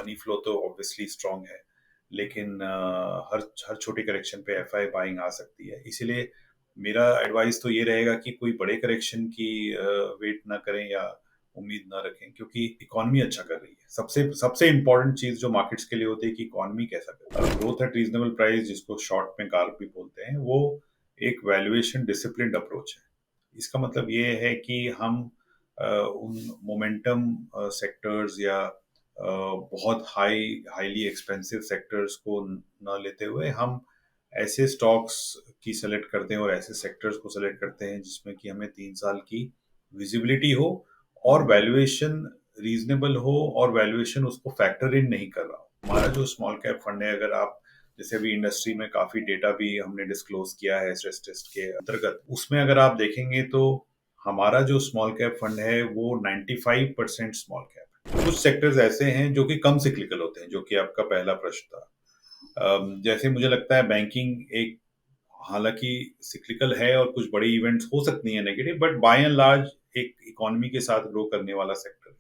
Money flow तो obviously strong है, लेकिन हर हर छोटी करेक्शन पे एफआई बाइंग आ सकती है। इसीलिए मेरा एडवाइस तो ये रहेगा कि कोई बड़े करेक्शन की वेट ना करें या उम्मीद ना रखें, क्योंकि इकोनॉमी अच्छा कर रही है। सबसे सबसे इम्पोर्टेंट चीज जो मार्केट्स के लिए होती है कि इकोनॉमी कैसा कर रही है। ग्रोथ एट रीजनेबल प्राइस, जिसको शॉर्ट में कार्प भी बोलते हैं, वो एक वैल्यूएशन डिसिप्लिन्ड अप्रोच है। इसका मतलब ये है कि हम उन मोमेंटम सेक्टर्स या बहुत हाईली एक्सपेंसिव सेक्टर्स को न लेते हुए हम ऐसे स्टॉक्स की सेलेक्ट करते हैं और ऐसे सेक्टर्स को सेलेक्ट करते हैं जिसमें कि हमें 3 साल की विजिबिलिटी हो और वैल्यूएशन रीजनेबल हो और वैल्यूएशन उसको फैक्टर इन नहीं कर रहा हो। हमारा जो स्मॉल कैप फंड है, अगर आप जैसे अभी इंडस्ट्री में काफी डेटा भी हमने डिस्क्लोज किया है स्ट्रेस टेस्ट के अंतर्गत, उसमें अगर आप देखेंगे तो हमारा जो स्मॉल कैप फंड है वो 95% स्मॉल कैप है। कुछ सेक्टर्स ऐसे हैं जो कि कम सिक्लिकल होते हैं, जो कि आपका पहला प्रश्न था। जैसे मुझे लगता है बैंकिंग एक, हालांकि सिक्लिकल है और कुछ बड़ी इवेंट्स हो सकती हैं negative, but by and large एक इकोनॉमी के साथ ग्रो करने वाला सेक्टर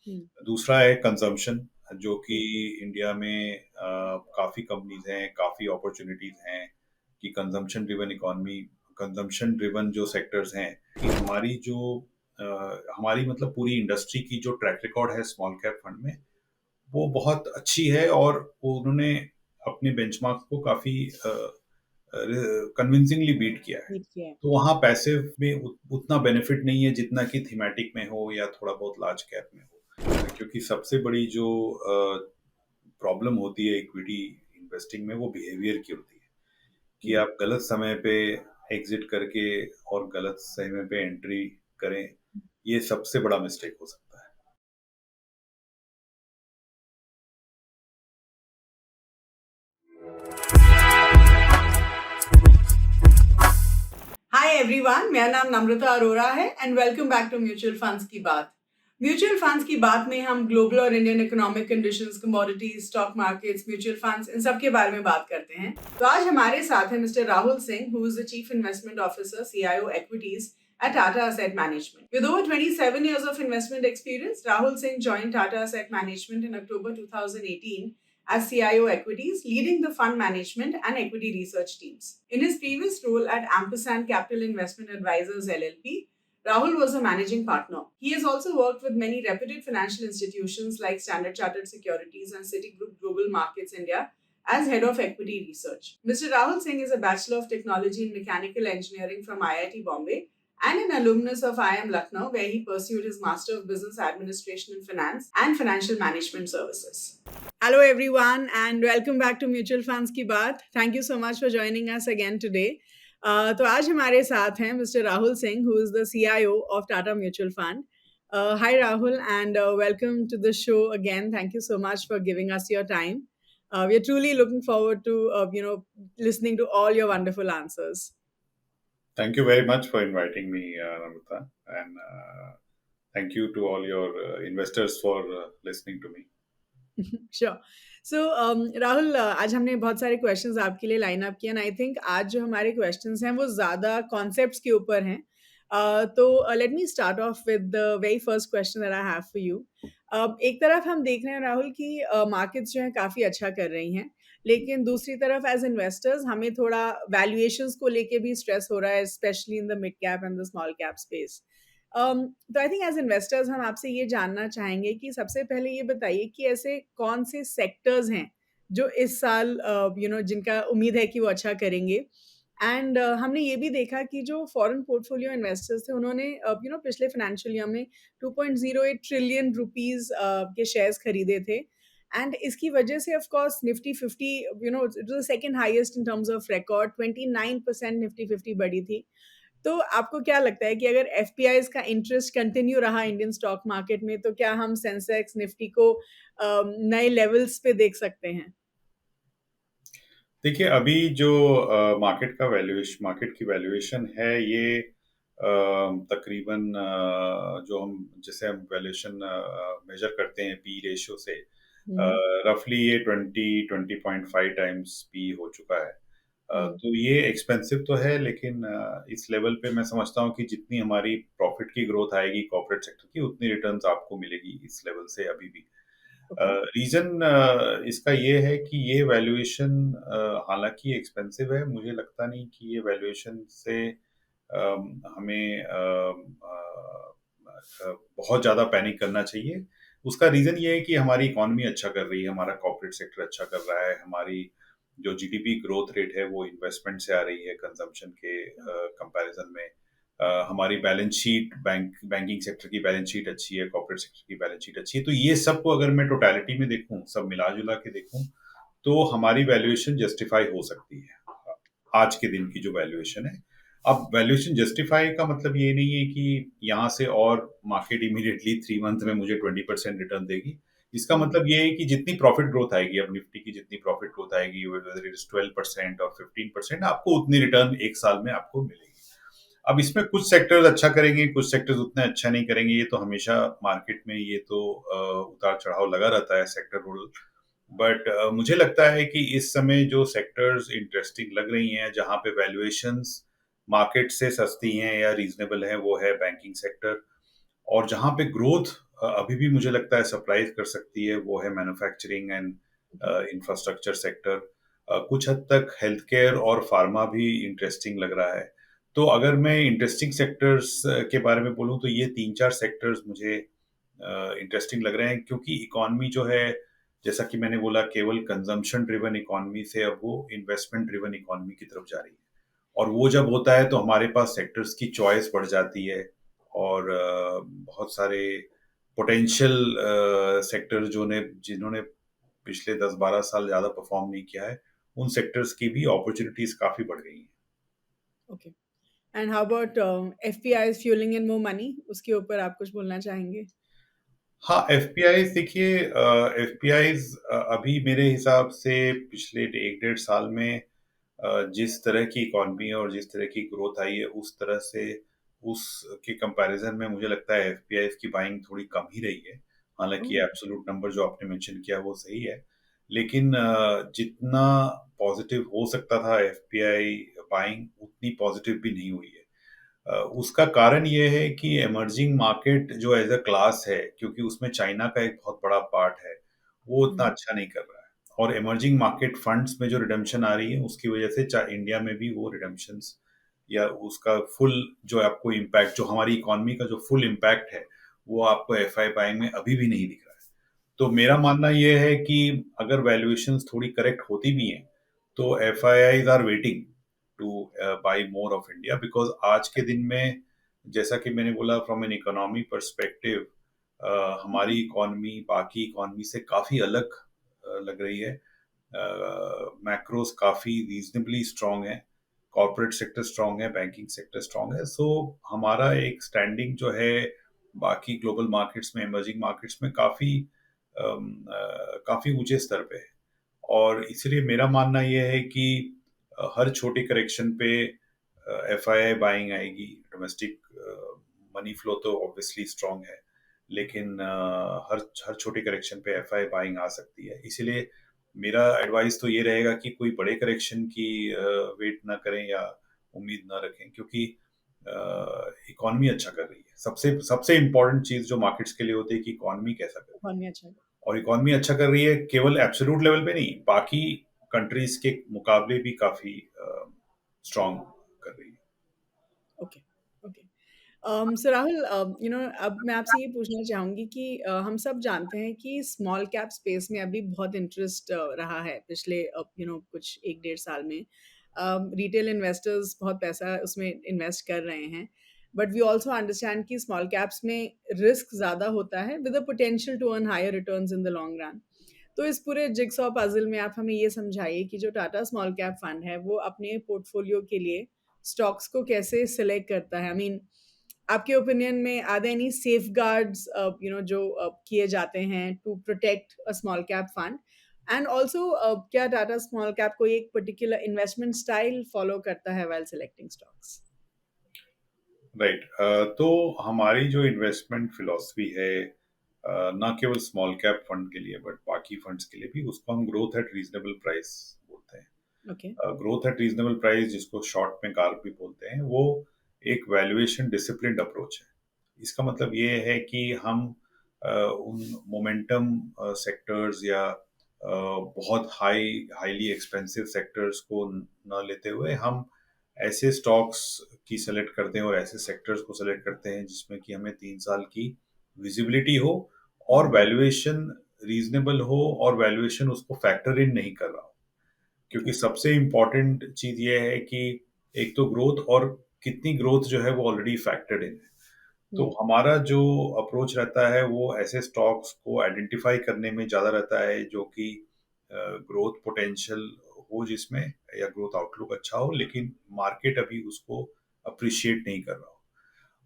है। दूसरा है कंजम्पशन, जो कि इंडिया में काफी कंपनीज हैं, काफी अपॉर्चुनिटीज हैं कि consumption driven economy, consumption driven जो सेक्टर्स हैं, कि हमारी मतलब पूरी इंडस्ट्री की जो ट्रैक रिकॉर्ड है स्मॉल कैप फंड में, वो बहुत अच्छी है और उन्होंने अपने बेंचमार्क को काफी कन्विंसिंगली बीट किया है। तो वहाँ पैसिव में उतना बेनिफिट नहीं है जितना कि थीमेटिक में हो या थोड़ा बहुत लार्ज कैप में हो, क्योंकि सबसे बड़ी जो प्रॉब्लम होती है इक्विटी इन्वेस्टिंग में, वो बिहेवियर की होती है कि आप गलत समय पे एग्जिट करके और गलत समय पे एंट्री करें। ये सबसे बड़ा मिस्टेक हो सकता है। हाय एवरीवन, मेरा नाम नम्रता अरोरा है and welcome back to mutual funds की बात। म्यूचुअल फंड्स की बात में हम ग्लोबल और Indian economic conditions, commodities, stock markets, mutual funds, इन सब के बारे में बात करते हैं। तो आज हमारे साथ है mister Rahul Singh, who is the chief investment officer, CIO Equities at Tata Asset Management. With over 27 years of investment experience, Rahul Singh joined Tata Asset Management in October 2018 as CIO Equities, leading the fund management and equity research teams. In his previous role at Ampersand Capital Investment Advisors LLP, Rahul was a managing partner. He has also worked with many reputed financial institutions like Standard Chartered Securities and Citigroup Global Markets India as head of equity research. Mr. Rahul Singh is a Bachelor of Technology in Mechanical Engineering from IIT Bombay and an alumnus of IIM Lucknow, where he pursued his Master of Business Administration in Finance and Financial Management Services. Hello everyone and welcome back to Mutual Funds की बात. Thank you so much for joining us again today. तो आज हमारे साथ हैं mister Rahul Singh, who is the CIO of Tata Mutual Fund. Hi Rahul and welcome to the show again. Thank you so much for giving us your time. We are truly looking forward to listening to all your wonderful answers. Thank you very much for inviting me, Namrata, and thank you to all your investors for listening to me. Sure. So Rahul, आज हमने बहुत सारे questions आपके लिए line up किए and I think आज जो हमारे क्वेश्चंस हैं वो ज़्यादा कॉन्सेप्ट्स के ऊपर हैं। तो let me start of with the very first question that I have for you. एक तरफ हम देख रहे हैं राहुल कि मार्केट्स जो हैं काफ़ी अच्छा कर रही हैं, लेकिन दूसरी तरफ एज इन्वेस्टर्स हमें थोड़ा वैल्यूएशंस को लेके भी स्ट्रेस हो रहा है, specially in the mid cap and the small cap space. तो आई थिंक एज इन्वेस्टर्स हम आपसे ये जानना चाहेंगे कि सबसे पहले ये बताइए कि ऐसे कौन से सेक्टर्स हैं जो इस साल जिनका उम्मीद है कि वो अच्छा करेंगे। एंड हमने ये भी देखा कि जो फॉरेन पोर्टफोलियो इन्वेस्टर्स थे उन्होंने पिछले फाइनेंशियल ईयर में 2.08 ट्रिलियन रुपीस के शेयर्स खरीदे थे एंड इसकी वजह से of course Nifty 50 it was second highest in terms of record, 29% Nifty 50 बढ़ी थी। तो आपको क्या लगता है कि अगर एफपीआईज का इंटरेस्ट कंटिन्यू रहा इंडियन स्टॉक मार्केट में, तो क्या हम सेंसेक्स निफ्टी को नए लेवल्स पे देख सकते हैं? देखिए, अभी जो मार्केट की वैल्यूएशन है, ये तकरीबन जो हम जैसे हम वैल्यूएशन मेजर करते हैं पी रेशियो से, रफली ये 20.5 टाइम्स पी हो चुका है। तो ये एक्सपेंसिव तो है, लेकिन इस लेवल पे मैं समझता हूँ कि जितनी हमारी प्रॉफिट की ग्रोथ आएगी कॉर्पोरेट सेक्टर की, उतनी रिटर्न्स आपको मिलेगी इस लेवल से अभी भी। ओके। रीज़न इसका ये है कि ये वैल्यूएशन हालाँकि एक्सपेंसिव है, मुझे लगता नहीं कि ये वैल्यूएशन से हमें बहुत ज़्यादा पैनिक करना चाहिए। उसका रीज़न ये है कि हमारी इकॉनमी अच्छा कर रही है, हमारा कॉर्पोरेट सेक्टर अच्छा कर रहा है, हमारी जो जीडीपी ग्रोथ रेट है वो इन्वेस्टमेंट से आ रही है कंजम्पशन के कंपैरिजन में। हमारी बैलेंस शीट बैंकिंग सेक्टर की बैलेंस शीट अच्छी है, कॉर्पोरेट सेक्टर की बैलेंस शीट अच्छी है। तो ये सब को अगर मैं टोटलिटी में देखूँ, सब मिला-जुला के देखूँ, तो हमारी वैल्यूएशन जस्टिफाई हो सकती है। आज के दिन की जो वैल्यूएशन है। अब वैल्यूएशन जस्टिफाई का मतलब ये नहीं है कि यहाँ से और मार्केट इमीडिएटली 3 मंथ में मुझे 20% रिटर्न देगी। इसका हुँ, मतलब ये है कि जितनी प्रॉफिट ग्रोथ आएगी, अब निफ्टी की जितनी प्रॉफिट ग्रोथ आएगी, वेदर इट इज़ 12% और 15%, आपको उतनी रिटर्न 1 साल में आपको मिलेगी। अब इसमें कुछ सेक्टर्स अच्छा करेंगे, कुछ सेक्टर्स उतना अच्छा नहीं करेंगे। ये तो हमेशा मार्केट में ये तो उतार-चढ़ाव लगा रहता है सेक्टरल। बट मुझे लगता है कि इस समय जो सेक्टर्स इंटरेस्टिंग लग रही हैं, जहाँ पे वैल्यूएशंस मार्केट से सस्ती हैं या रीजनेबल हैं, वो है बैंकिंग सेक्टर। और जहाँ पे ग्रोथ अभी भी मुझे लगता है सरप्राइज कर सकती है, वो है manufacturing and okay. Infrastructure sector. कुछ हद तक हेल्थ केयर और फार्मा भी इंटरेस्टिंग लग रहा है। तो अगर मैं इंटरेस्टिंग सेक्टर्स के बारे में बोलूँ, तो ये 3-4 सेक्टर्स मुझे इंटरेस्टिंग लग रहे हैं, क्योंकि इकॉनमी जो है, जैसा कि मैंने बोला, केवल कंजम्पशन ड्रिवन इकॉनमी से अब वो इन्वेस्टमेंट ड्रिवन इकॉनमी की तरफ जा रही है। और वो जब होता है तो हमारे पास सेक्टर्स की चॉइस बढ़ जाती है, और बहुत सारे पोटेंशियल सेक्टर जिन्होंने पिछले 10-12 साल ज़्यादा परफॉर्म नहीं किया है, उन सेक्टर्स की भी अपॉर्चुनिटीज़ काफ़ी बढ़ गई हैं। Okay. And how about FPIs fuelling in more money? उसके ऊपर आप कुछ बोलना चाहेंगे? हाँ, एफपीआईज़ देखिए, एफपीआईज़ अभी मेरे हिसाब से पिछले 1 डेढ़ साल में जिस तरह की इकॉनमी और जिस तरह की ग्रोथ आई है, उस तरह से उसके कंपैरिजन में मुझे लगता है एफपीआईज़ की बाइंग थोड़ी कम ही रही है। हालाँकि ओह! एब्सोल्यूट नंबर जो आपने मेंशन किया वो सही है। लेकिन जितना पॉजिटिव हो सकता था एफपीआई बाइंग, उतनी पॉजिटिव भी नहीं हुई है। उसका कारण ये है कि इमर्जिंग मार्केट जो एज़ अ क्लास है, क्योंकि उसमें चाइना का एक बहुत बड़ा पार्ट है, वो उतना हुँ, अच्छा नहीं कर रहा है। और इमर्जिंग मार्केट फंड्स में जो रिडेम्पशन आ रही है, उसकी वजह से इंडिया में भी वो रिडेम्पशंस या उसका फुल जो आपको इम्पैक्ट, जो हमारी इकोनॉमी का जो फुल इम्पैक्ट है, वो आपको एफआई बाइंग में अभी भी नहीं दिख रहा है। तो मेरा ओके। मानना ये है कि अगर वैल्यूएशंस थोड़ी करेक्ट होती भी हैं, तो FIIs are waiting to buy more of India, because आज के दिन में, जैसा कि मैंने बोला, फ्रॉम एन इकोनॉमी पर्सपेक्टिव हमारी इकोनॉमी बाकी इकोनॉमी से काफ़ी अलग लग रही है। मैक्रोस काफ़ी रीजनेबली स्ट्रांग है, कॉर्पोरेट सेक्टर स्ट्रांग है, बैंकिंग सेक्टर स्ट्रांग है। सो हमारा एक स्टैंडिंग जो है बाकी ग्लोबल मार्केट्स में, इमर्जिंग मार्केट्स में, काफ़ी ऊंचे स्तर पे है। और इसलिए मेरा मानना यह है कि हर छोटे करेक्शन पे एफआईआई बाइंग आएगी। डोमेस्टिक मनी फ्लो तो ऑब्वियसली स्ट्रांग है, लेकिन हर छोटे करेक्शन पे एफआईआई बाइंग आ सकती है। इसलिए मेरा एडवाइस तो ये रहेगा कि कोई बड़े करेक्शन की वेट ना करें या उम्मीद ना रखें, क्योंकि इकॉनमी अच्छा कर रही है। सबसे सबसे इम्पोर्टेंट चीज़ जो मार्केट्स के लिए होती है कि इकॉनमी कैसा कर रही है। इकॉनमी अच्छा है। और इकॉनमी अच्छा कर रही है केवल एब्सोल्यूट लेवल पे नहीं, बाकी कंट्रीज के मुकाबले भी काफी स्ट्रांग कर रही है। Okay, okay. सो राहुल, अब मैं आपसे ये पूछना चाहूँगी कि हम सब जानते हैं कि स्मॉल कैप स्पेस में अभी बहुत इंटरेस्ट रहा है पिछले कुछ 1 डेढ़ साल में। रिटेल इन्वेस्टर्स बहुत पैसा उसमें इन्वेस्ट कर रहे हैं। बट वी आल्सो अंडरस्टैंड कि स्मॉल कैप्स में रिस्क ज़्यादा होता है with the potential to earn higher returns in the long run. तो इस पूरे जिगसॉ पज़ल में आप हमें ये समझाइए कि जो टाटा स्मॉल कैप फंड है, वो अपने पोर्टफोलियो के लिए स्टॉक्स को कैसे सिलेक्ट करता है? आई मीन, आपके ओपिनियन में आर देयर एनी सेफगार्ड्स जो किए जाते हैं to protect a small cap fund? And also क्या टाटा स्मॉल कैप कोई एक पर्टिकुलर इन्वेस्टमेंट स्टाइल फॉलो करता है व्हाइल सिलेक्टिंग स्टॉक्स? राइट। तो हमारी जो इन्वेस्टमेंट फिलॉसफी है, ना केवल स्मॉल कैप फंड के लिए बट बाकी फंड्स के लिए भी, उसको हम ग्रोथ एट रीजनेबल प्राइस बोलते हैं। Okay. Growth at reasonable price, जिसको शॉर्ट में कार्प भी बोलते हैं, वो एक वैल्यूएशन डिसिप्लिन्ड अप्रोच है। इसका मतलब ये है कि हम उन मोमेंटम सेक्टर्स या बहुत हाईली एक्सपेंसिव सेक्टर्स को न लेते हुए हम ऐसे स्टॉक्स की सेलेक्ट करते हैं और ऐसे सेक्टर्स को सेलेक्ट करते हैं जिसमें कि हमें 3 साल की विजिबिलिटी हो और हम्म, वैल्यूएशन रीजनेबल हो और वैल्यूएशन उसको फैक्टर इन नहीं कर रहा हो। क्योंकि सबसे इम्पोर्टेंट चीज ये है कि एक तो ग्रोथ, और कितनी ग्रोथ जो है वो ऑलरेडी फैक्टर्ड इन है। तो हम्म, हमारा जो अप्रोच रहता है वो ऐसे स्टॉक्स को आइडेंटिफाई करने में ज़्यादा रहता है जो कि ग्रोथ पोटेंशियल हो जिसमें, या ग्रोथ आउटलुक अच्छा हो, लेकिन मार्केट अभी उसको अप्रिशिएट नहीं कर रहा हो।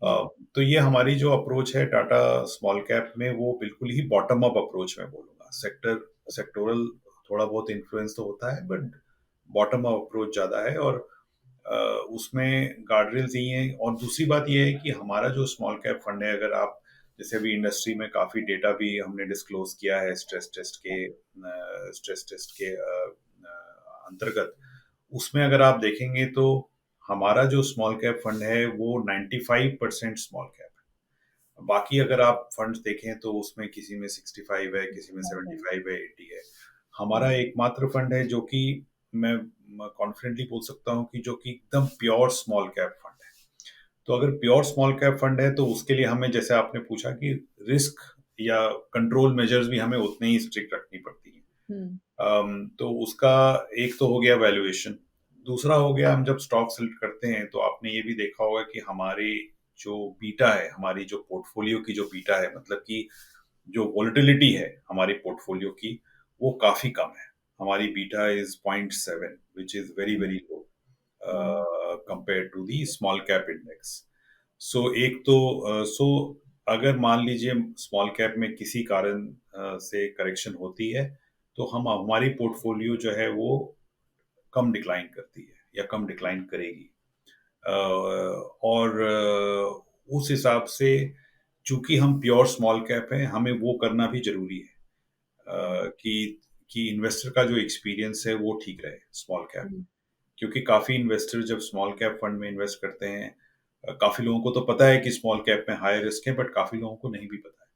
हम्म, तो ये हमारी जो अप्रोच है टाटा स्मॉल कैप में, वो बिल्कुल ही बॉटम अप अप्रोच में बोलूंगा। सेक्टोरल थोड़ा बहुत इन्फ्लुएंस तो होता है, बट बॉटम अप अप्रोच ज़्यादा है। और अ, उसमें गार्डरेल्स ही हैं। और दूसरी बात यह है कि हमारा जो स्मॉल कैप फंड है, अगर आप जैसे अभी इंडस्ट्री में काफ़ी डेटा भी हमने डिस्क्लोज किया है स्ट्रेस टेस्ट के अंतर्गत, उसमें अगर आप देखेंगे तो हमारा जो स्मॉल कैप फंड है वो 95% स्मॉल कैप है। बाकी अगर आप फंड्स देखें तो उसमें किसी में 65 है, किसी में 75 है, 80 है। हमारा हम्म, एकमात्र फंड है जो कि मैं कॉन्फिडेंटली बोल सकता हूँ कि जो कि एकदम प्योर स्मॉल कैप फंड है। तो अगर प्योर स्मॉल कैप फंड है तो उसके लिए हमें, जैसे आपने पूछा कि रिस्क या कंट्रोल मेजर्स भी हमें उतने ही स्ट्रिक्ट रखनी पड़ती हैं। हम्म, तो उसका एक तो हो गया वैल्यूएशन। दूसरा हो गया, हम जब स्टॉक सेलेक्ट करते हैं तो आपने ये भी देखा होगा कि हमारी जो बीटा है, हमारी जो पोर्टफोलियो की जो बीटा है, मतलब कि जो वोलेटिलिटी है हमारी पोर्टफोलियो की, वो काफी कम है। हमारी beta is 0.7, which is very very hmm, low hmm, compare to the small cap index. So एक तो अगर मान लीजिए स्मॉल कैप में किसी कारण से करेक्शन होती है, तो हम हमारी पोर्टफोलियो जो है वो कम डिक्लाइन करती है या कम डिक्लाइन करेगी। और उस हिसाब से, चूंकि हम प्योर स्मॉल कैप हैं, हमें वो करना भी जरूरी है कि इन्वेस्टर का जो एक्सपीरियंस है वो ठीक रहे स्मॉल कैप। हम्म, क्योंकि काफी इन्वेस्टर जब स्मॉल कैप फंड में इन्वेस्ट करते हैं, काफी लोगों को तो पता है कि स्मॉल कैप में हाई रिस्क है, बट काफी लोगों को नहीं भी पता है।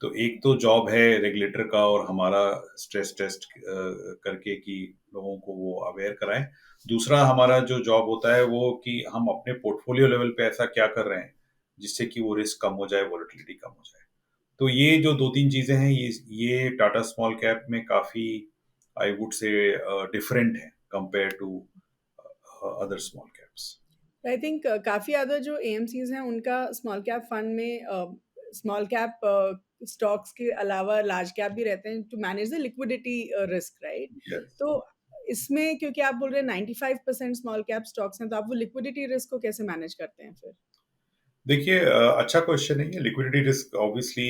तो एक तो जॉब है रेगुलेटर का और हमारा स्ट्रेस टेस्ट करके कि लोगों को वो अवेयर कराएं। दूसरा हमारा जो जॉब होता है वो कि हम अपने पोर्टफोलियो लेवल पे ऐसा क्या कर रहे हैं जिससे कि वो रिस्क कम हो जाए, वोलेटिलिटी कम हो जाए। तो ये जो दो तीन चीजें हैं, ये टाटा स्मॉल कैप में काफी, आई वुड से, डिफरेंट है compare to other small caps. I think काफ़ी ज़्यादा जो एएमसीज हैं उनका स्मॉल कैप फंड में स्मॉल कैप स्टॉक्स के अलावा लार्ज कैप भी रहते हैं to manage the liquidity risk, right? Yes. तो इसमें क्योंकि आप बोल रहे हैं 95% स्मॉल कैप स्टॉक्स हैं, तो आप वो लिक्विडिटी रिस्क को कैसे मैनेज करते हैं फिर? देखिए, अच्छा क्वेश्चन है ये। लिक्विडिटी रिस्क ऑब्वियसली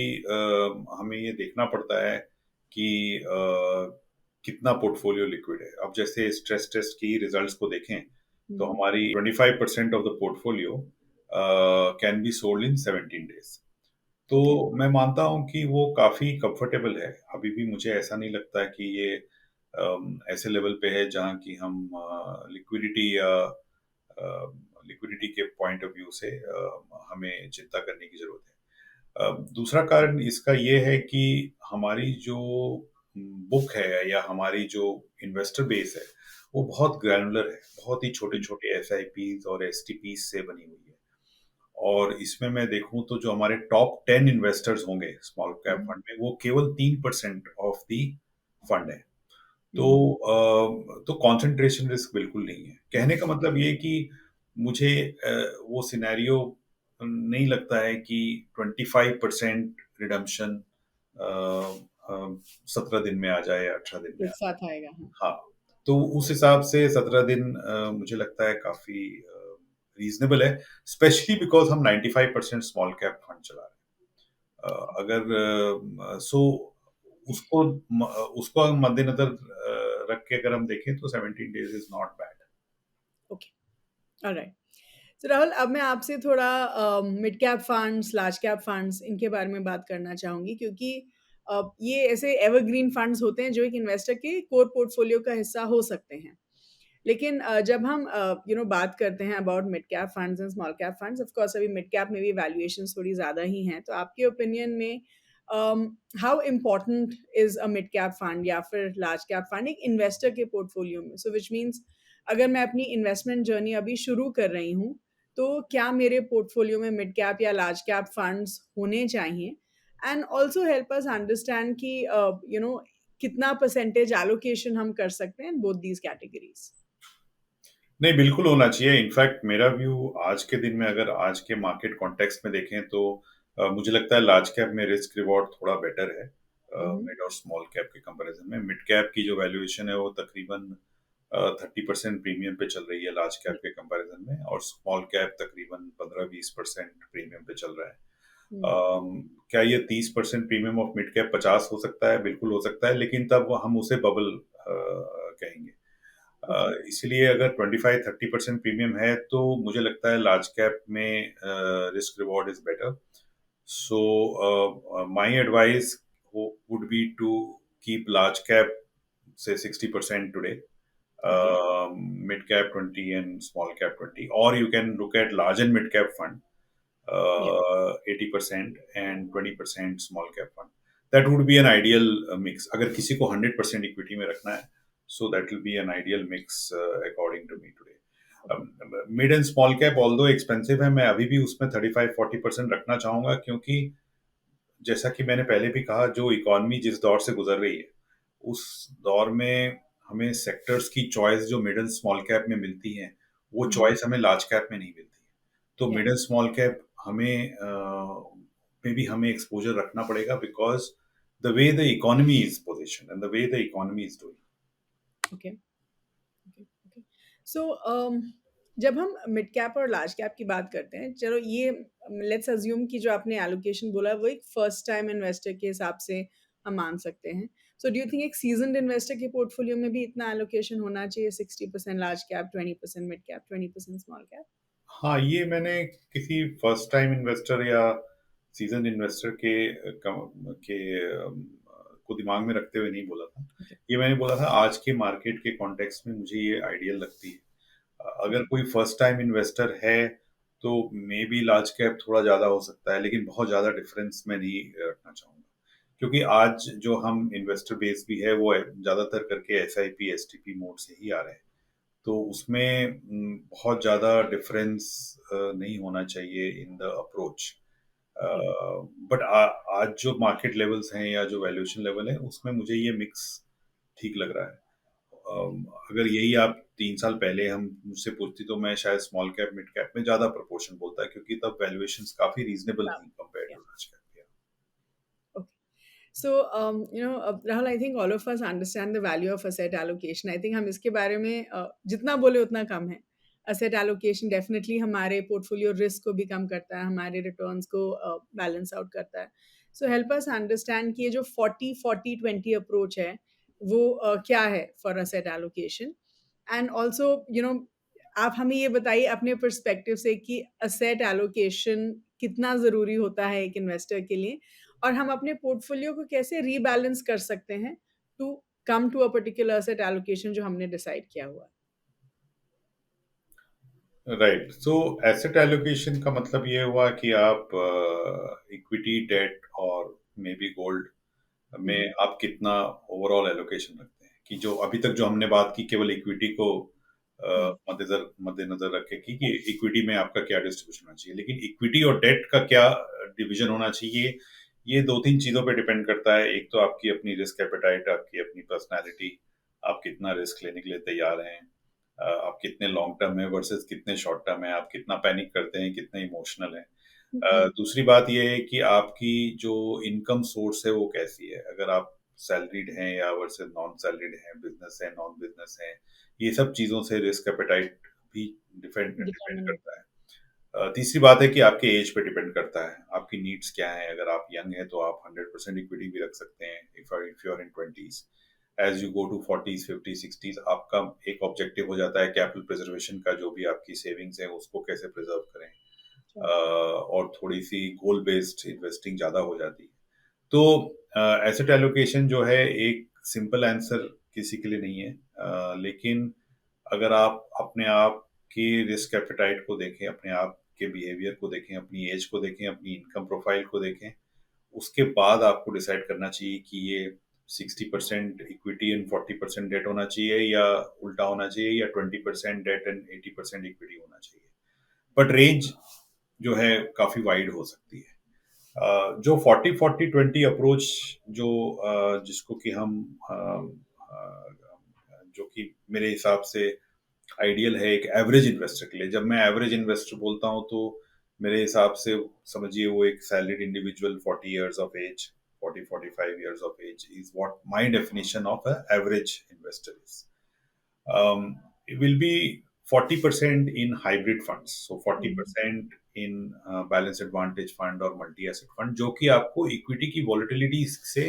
हमें ये देखना पड़ता है कि कितना पोर्टफोलियो लिक्विड है। अब जैसे स्ट्रेस टेस्ट की रिजल्ट्स को देखें तो हम्म, हमारी 25% of the portfolio can be sold in 17 days. तो ओके। मैं मानता हूं कि वो काफी कंफर्टेबल है। अभी भी मुझे ऐसा नहीं लगता कि ये ऐसे लेवल पे है जहाँ की हम लिक्विडिटी या लिक्विडिटी के पॉइंट ऑफ व्यू से हमें चिंता करने की जरूरत है। दूसरा कारण इसका ये है कि हमारी जो बुक है या हमारी जो इन्वेस्टर बेस है वो बहुत ग्रैनुलर है, बहुत ही छोटे छोटे SIPs और STPs से बनी हुई है। और इसमें मैं देखूं तो जो हमारे टॉप 10 इन्वेस्टर्स होंगे स्मॉल कैप हम्म, फंड में, वो केवल 3% ऑफ दी फंड है। तो हम्म, तो कंसंट्रेशन रिस्क बिल्कुल नहीं है। कहने का मतलब ये कि मुझे वो सिनेरियो नहीं लगता है कि 25% रिडम्पशन 17 दिन में आ जाए या 18 दिन में आ एक साथ आएगा, हाँ। जाए। हाँ। तो उस हिसाब से 17 दिन मुझे लगता है काफी रीजनेबल है, स्पेशली बिकॉज हम 95% स्मॉल कैप फंड चला रहे हैं। अगर सो उसको उसको मद्देनजर रख के अगर हम देखें तो 17 days is not bad. Okay, alright. तो राहुल, अब मैं आपसे थोड़ा mid cap funds, large cap funds, इनके बारे में बात करना चाहूँगी, क्योंकि ये ऐसे एवरग्रीन फंड्स होते हैं जो एक इन्वेस्टर के कोर पोर्टफोलियो का हिस्सा हो सकते हैं। लेकिन जब हम बात करते हैं about mid cap funds and small cap funds, of course अभी मिड कैप में भी वैल्यूएशंस थोड़ी ज़्यादा ही हैं। तो आपके ओपिनियन में how important is a mid cap fund या फिर लार्ज कैप फंड एक इन्वेस्टर के पोर्टफोलियो में? सो विच मीन्स अगर मैं अपनी इन्वेस्टमेंट जर्नी अभी शुरू कर रही हूँ, तो क्या मेरे पोर्टफोलियो में मिड कैप या लार्ज कैप फंड्स होने चाहिए? And also help us understand कि कितना परसेंटेज एलोकेशन हम कर सकते हैं बोथ दीज कैटेगरीज? नहीं, बिल्कुल होना चाहिए। इनफैक्ट मेरा व्यू आज के दिन में अगर आज के मार्केट कॉन्टेक्स्ट में देखें तो मुझे लगता है लार्ज कैप में रिस्क रिवॉर्ड थोड़ा बेटर है मिड और स्मॉल कैप के कंपैरिजन में। मिड कैप की जो वैल्यूएशन है वो तकरीबन 30% प्रीमियम पे चल रही है लार्ज कैप के कंपैरिजन में, और स्मॉल कैप तकरीबन 15-20% प्रीमियम पे चल रहा है। क्या ये 30% प्रीमियम ऑफ मिड कैप 50 हो सकता है? बिल्कुल हो सकता है, लेकिन तब हम उसे बबल कहेंगे। ओके। इसलिए अगर 25-30% प्रीमियम है तो मुझे लगता है लार्ज कैप में risk reward is better. So my advice would be to keep large cap say 60% today, okay. mid cap 20 and small cap 20, or you can look at large and mid cap fund, या 80% and 20% small cap fund. That would be an ideal mix. अगर किसी को 100% equity में रखना है, so that will be an ideal mix according to me today. Mid and small cap although expensive है, मैं अभी भी उसमें 35-40% रखना चाहूंगा, क्योंकि जैसा कि मैंने पहले भी कहा, जो इकोनॉमी जिस दौर से गुजर रही है उस दौर में हमें सेक्टर्स की चॉइस जो मिड एंड स्मॉल कैप में मिलती है वो चॉइस हमें लार्ज कैप में नहीं मिलती है। तो या मिड एंड स्मॉल कैप हमें में भी हमें एक्सपोजर रखना पड़ेगा, because the way the economy is position and the way the economy is doing. Okay. Okay. Okay. So जब हम मिड कैप और लार्ज कैप की बात करते हैं, चलो ये लेट्स अज्यूम कि जो आपने एलोकेशन बोला वो एक फर्स्ट टाइम इन्वेस्टर के हिसाब से हम मान सकते हैं। सो डू यू थिंक एक सीजन्ड इन्वेस्टर के पोर्टफोलियो में भी इतना एलोकेशन होना चाहिए, 60% large cap, 20% mid cap, 20% small cap? हाँ, ये मैंने किसी फर्स्ट टाइम इन्वेस्टर या सीजन इन्वेस्टर के को दिमाग में रखते हुए नहीं बोला था। ओके। ये मैंने बोला था आज के मार्केट के कॉन्टेक्स्ट में मुझे ये आइडियल लगती है। अगर ओके। कोई फर्स्ट टाइम इन्वेस्टर है तो मे बी लार्ज कैप थोड़ा ज्यादा हो सकता है, लेकिन बहुत ज्यादा डिफरेंस मैं नहीं रखना चाहूंगा, क्योंकि आज जो हम इन्वेस्टर बेस भी है वो ज्यादातर करके SIP STP मोड से ही आ रहे हैं। तो उसमें बहुत ज़्यादा डिफरेंस नहीं होना चाहिए in the approach. Okay. But आज जो मार्केट लेवल्स हैं या जो वैल्यूएशन लेवल है उसमें मुझे ये मिक्स ठीक लग रहा है। अगर यही आप 3 साल पहले हम मुझसे पूछती तो मैं शायद स्मॉल कैप मिड कैप में ज़्यादा प्रोपोर्शन बोलता, क्योंकि तब वैल्यूएशंस काफ़ी रीजनेबल थी compare to large cap. Okay. So, Rahul, I think all of us understand the value of asset allocation. I think हम इसके बारे में जितना बोले उतना कम है. Asset allocation definitely हमारे portfolio risk को भी कम करता है, हमारे returns को balance out करता है. So help us understand कि ये जो 40-40-20 approach है, वो क्या है for asset allocation? And also, आप हमें ये बताइए अपने perspective से कि asset allocation कितना ज़रूरी होता है एक investor के लिए, और हम अपने पोर्टफोलियो को कैसे रीबैलेंस कर सकते हैं to come to a particular asset allocation जो हमने डिसाइड किया हुआ है? राइट, सो एसेट एलोकेशन का मतलब ये हुआ कि आप इक्विटी, डेट और मे बी गोल्ड हम्म। में आप कितना ओवरऑल एलोकेशन रखते हैं। कि जो अभी तक जो हमने बात की केवल इक्विटी को हम्म। मद्देनजर रख के की कि इक्विटी में आपका क्या डिस्ट्रीब्यूशन होना चाहिए, लेकिन इक्विटी और डेट का क्या डिवीजन होना चाहिए, ये 2-3 चीजों पे डिपेंड करता है। एक तो आपकी अपनी रिस्क एपेटाइट, आपकी अपनी पर्सनैलिटी, आप कितना रिस्क लेने के लिए तैयार हैं, आप कितने लॉन्ग टर्म है वर्सेस कितने शॉर्ट टर्म है, आप कितना पैनिक करते हैं, कितने इमोशनल हैं। हम्म। दूसरी बात ये है कि आपकी जो इनकम सोर्स है वो कैसी है, अगर आप सैलरीड हैं या वर्सेस नॉन सैलरीड हैं, बिजनेस है नॉन बिजनेस है, ये सब चीज़ों से रिस्क एपेटाइट भी डिपेंड डिपेंड डिटरमिन करता है। तीसरी बात है कि आपके एज पे डिपेंड करता है, आपकी नीड्स क्या है। अगर आप यंग हैं तो आप 100% इक्विटी भी रख सकते हैं if you are in 20s। As you go to 40s 50s 60s आपका एक ऑब्जेक्टिव हो जाता है कैपिटल प्रिजर्वेशन का, जो भी आपकी सेविंग्स है उसको कैसे प्रिजर्व करें। और थोड़ी सी गोल बेस्ड इन्वेस्टिंग ज़्यादा हो जाती है। तो एसेट एलोकेशन जो है एक सिंपल आंसर किसी के लिए नहीं है, लेकिन अगर आप अपने आप की रिस्क एपेटाइट को देखें, अपने आप के बिहेवियर को देखें, अपनी एज को देखें, अपनी इनकम प्रोफाइल को देखें, उसके बाद आपको डिसाइड करना चाहिए कि ये 60% इक्विटी एंड 40% डेट होना चाहिए, या उल्टा होना चाहिए, या 20% डेट एंड 80% इक्विटी होना चाहिए। बट रेंज जो है काफी वाइड हो सकती है। जो 40-40-20 अप्रोच जो जिसको कि हम जो कि मेरे हिसाब से आइडियल है एक एवरेज इन्वेस्टर के लिए। जब मैं एवरेज इन्वेस्टर बोलता हूँ तो मेरे हिसाब से समझिए वो एक salaried individual 40 years of age, 40-45 years of age is what my definition of an average investor is. It will be 40% in hybrid funds, so 40% in balance advantage fund और multi asset fund, जो कि आपको equity की volatility से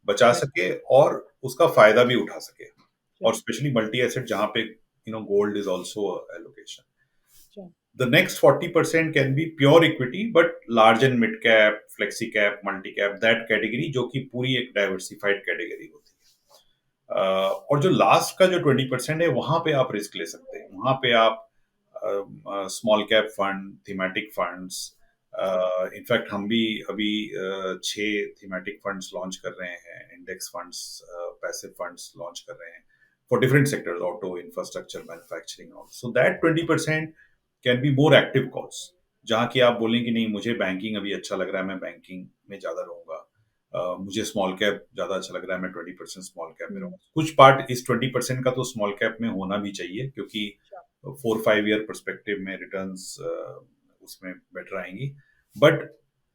बचा Right. सके और उसका फायदा भी उठा सके। और Sure. स्पेशली मल्टी एसेट जहां पे gold is also allocation. Sure. The next 40% can be pure equity, but large and mid cap, flexi cap, multi cap, that category जो कि पूरी एक डाइवर्सिफाइड कैटेगरी होती है। और जो लास्ट का जो 20% है वहां पे आप रिस्क ले सकते हैं। वहां पे आप small cap fund, thematic funds, in fact हम भी अभी 6 थीमेटिक फंड्स लॉन्च कर रहे हैं, index funds, passive funds launch कर रहे हैं for different sectors, auto, infrastructure, manufacturing. So that 20% can be more active calls, जहाँ की आप बोलें कि नहीं मुझे बैंकिंग अभी अच्छा लग रहा है, मैं बैंकिंग में ज्यादा रहूंगा। मुझे स्मॉल कैप ज्यादा अच्छा लग रहा है, मैं 20% स्मॉल कैप में रहूंगा। कुछ पार्ट इस 20% का तो स्मॉल कैप में होना भी चाहिए, क्योंकि 4-5 year परस्पेक्टिव में रिटर्न्स उसमें बेटर आएंगी। बट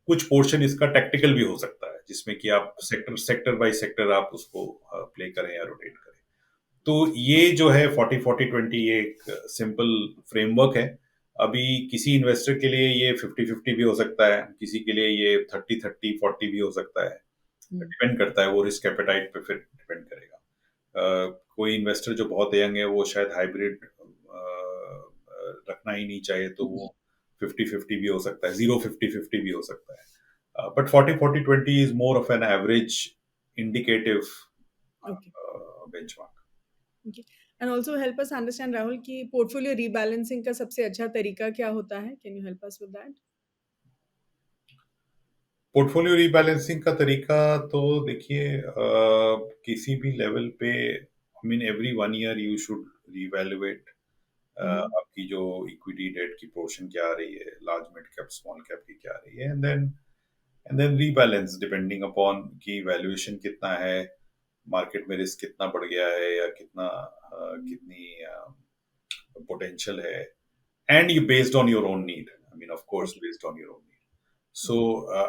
कुछ पोर्शन इसका टेक्टिकल भी हो सकता है, जिसमें कि आप सेक्टर सेक्टर बाय सेक्टर आप उसको प्ले करें या रोटेट करें। तो ये जो है 40-40-20 ये एक सिंपल फ्रेमवर्क है। अभी किसी इन्वेस्टर के लिए ये 50-50 भी हो सकता है, किसी के लिए ये 30-30-40 भी हो सकता है। डिपेंड करता है, वो रिस्क एपेटाइट पे फिर डिपेंड करेगा। कोई इन्वेस्टर जो बहुत यंग है वो शायद हाइब्रिड रखना ही नहीं चाहे, तो वो 50-50 भी हो सकता है, 0-50-50 भी हो सकता है। But 40-40-20 is more of an average indicative Okay. Benchmark. Okay. And also help us understand, Rahul, कि portfolio rebalancing का सबसे अच्छा तरीका क्या होता है? Can you help us with that? Portfolio rebalancing का तरीका तो देखिए, किसी भी लेवल पे I mean every 1 year you should re-evaluate आपकी जो इक्विटी डेट की पोर्शन क्या आ रही है, large mid cap small cap की क्या आ रही है, and then rebalance depending upon कि वैल्यूएशन कितना है, मार्केट में रिस्क कितना बढ़ गया है, या कितनी पोटेंशियल है, and you based on your own need. I mean, of course, Okay. based on your own need. So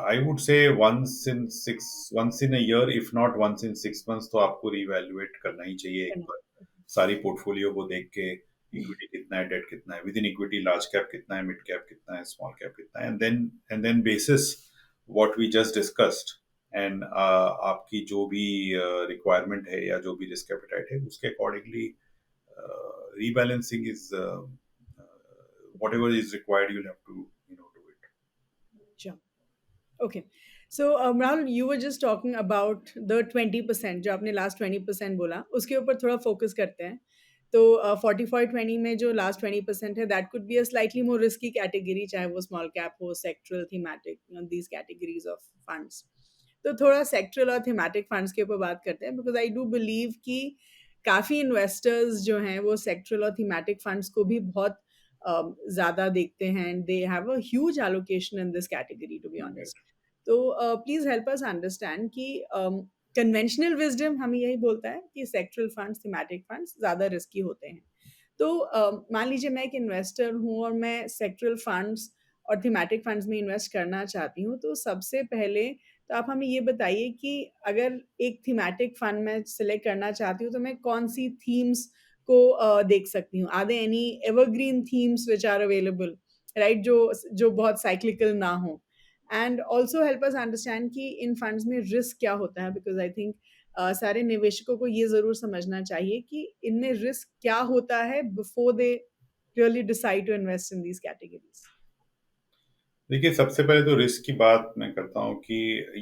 I would say once in a year, if not once in 6 months, तो आपको reevaluate करना ही चाहिए एक Correct. बार, सारी portfolio को देख के, equity कितना है, डेट कितना है, with in equity large cap कितना है, मिड कैप कितना है, स्मॉल कैप कितना है, and then basis what we just discussed, and आपकी जो भी रिक्वायरमेंट है या जो भी रिस्क एपेटाइट है, उसके accordingly rebalancing is whatever is required, you'll have to do it. Sure. Okay. So, Rahul, you were just talking about the 20%, जो आपने last 20% बोला, उसके ऊपर थोड़ा focus करते हैं। तो 45-20 में जो last 20% है, that could be a slightly more risky category, चाहे वो small cap हो, sectoral, thematic, these categories of funds. तो थोड़ा sectoral और thematic funds के ऊपर बात करते हैं, because I do believe कि काफ़ी investors जो हैं वो sectoral और thematic funds को भी बहुत ज़्यादा देखते हैं, and they have a huge allocation in this category, to be Right. honest. तो प्लीज़ हेल्प अस अंडरस्टैंड कि कन्वेंशनल विज़डम हमें यही बोलता है कि सेक्टरल फंड्स, थीमेटिक फंड्स ज़्यादा रिस्की होते हैं। तो मान लीजिए मैं एक इन्वेस्टर हूँ और मैं सेक्टरल फंड्स और थीमेटिक फंड्स में इन्वेस्ट करना चाहती हूँ, तो सबसे पहले तो आप हमें ये बताइए कि अगर एक थीमेटिक फंड मैं सेलेक्ट करना चाहती हूँ, तो मैं कौन-सी थीम्स को देख सकती हूँ? Are there any evergreen themes which are available, right? जो बहुत साइक्लिकल ना हो। And also help us understand कि इन फंड्स में रिस्क क्या होता है, बिकॉज आई थिंक सारे निवेशकों को ये ज़रूर समझना चाहिए कि इनमें रिस्क क्या होता है before they really decide to invest in these categories. देखिए, सबसे पहले तो रिस्क की बात मैं करता हूँ कि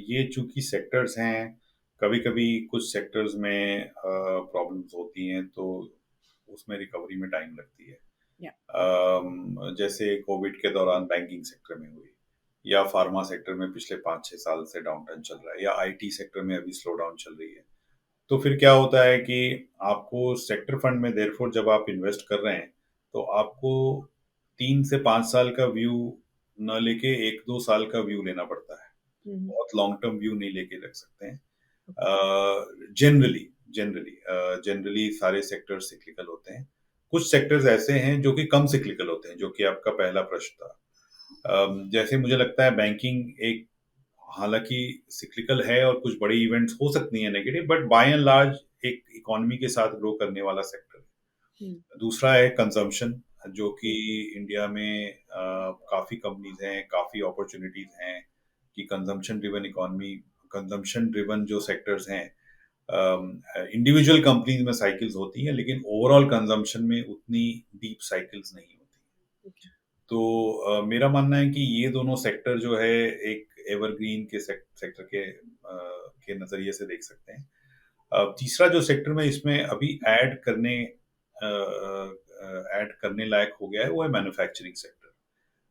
ये चूंकि सेक्टर्स हैं, कभी कभी कुछ सेक्टर्स में प्रॉब्लम्स होती हैं, तो उसमें रिकवरी में टाइम लगती है। या जैसे कोविड के दौरान बैंकिंग सेक्टर में हुई, या फार्मा सेक्टर में पिछले 5-6 साल से डाउनटर्न चल रहा है, या आईटी सेक्टर में अभी स्लो डाउन चल रही है। तो फिर क्या होता है कि आपको सेक्टर फंड में देयरफॉर जब आप इन्वेस्ट कर रहे हैं, तो आपको 3 से 5 साल का व्यू ना लेके 1-2 साल का व्यू लेना पड़ता है। हम्म। बहुत लॉन्ग टर्म व्यू नहीं लेके रख सकते हैं। ओके। जनरली जनरली सारे सेक्टर सिक्लिकल होते हैं। कुछ सेक्टर्स ऐसे हैं जो कि कम सिक्लिकल होते हैं, जो कि आपका पहला प्रश्न था। जैसे मुझे लगता है बैंकिंग एक, हालांकि सिक्लिकल है और कुछ बड़ी इवेंट्स हो सकती हैं negative, but by and large एक इकोनॉमी के साथ ग्रो करने वाला सेक्टर है। हम्म। दूसरा है कंजम्पशन, जो कि हम्म। इंडिया में काफी कंपनीज हैं, काफी अपॉर्चुनिटीज हैं कि consumption driven economy, consumption driven जो सेक्टर्स हैं, इंडिविजुअल कंपनीज में साइकिल्स होती हैं, लेकिन ओवरऑल कंजम्पशन में उतनी डीप साइकिल्स नहीं होती। ओके। तो मेरा मानना है कि ये दोनों सेक्टर जो है एक एवरग्रीन के सेक्टर के नजरिए से देख सकते हैं। तीसरा जो सेक्टर में इसमें अभी ऐड करने लायक हो गया है, वो है मैन्युफैक्चरिंग सेक्टर,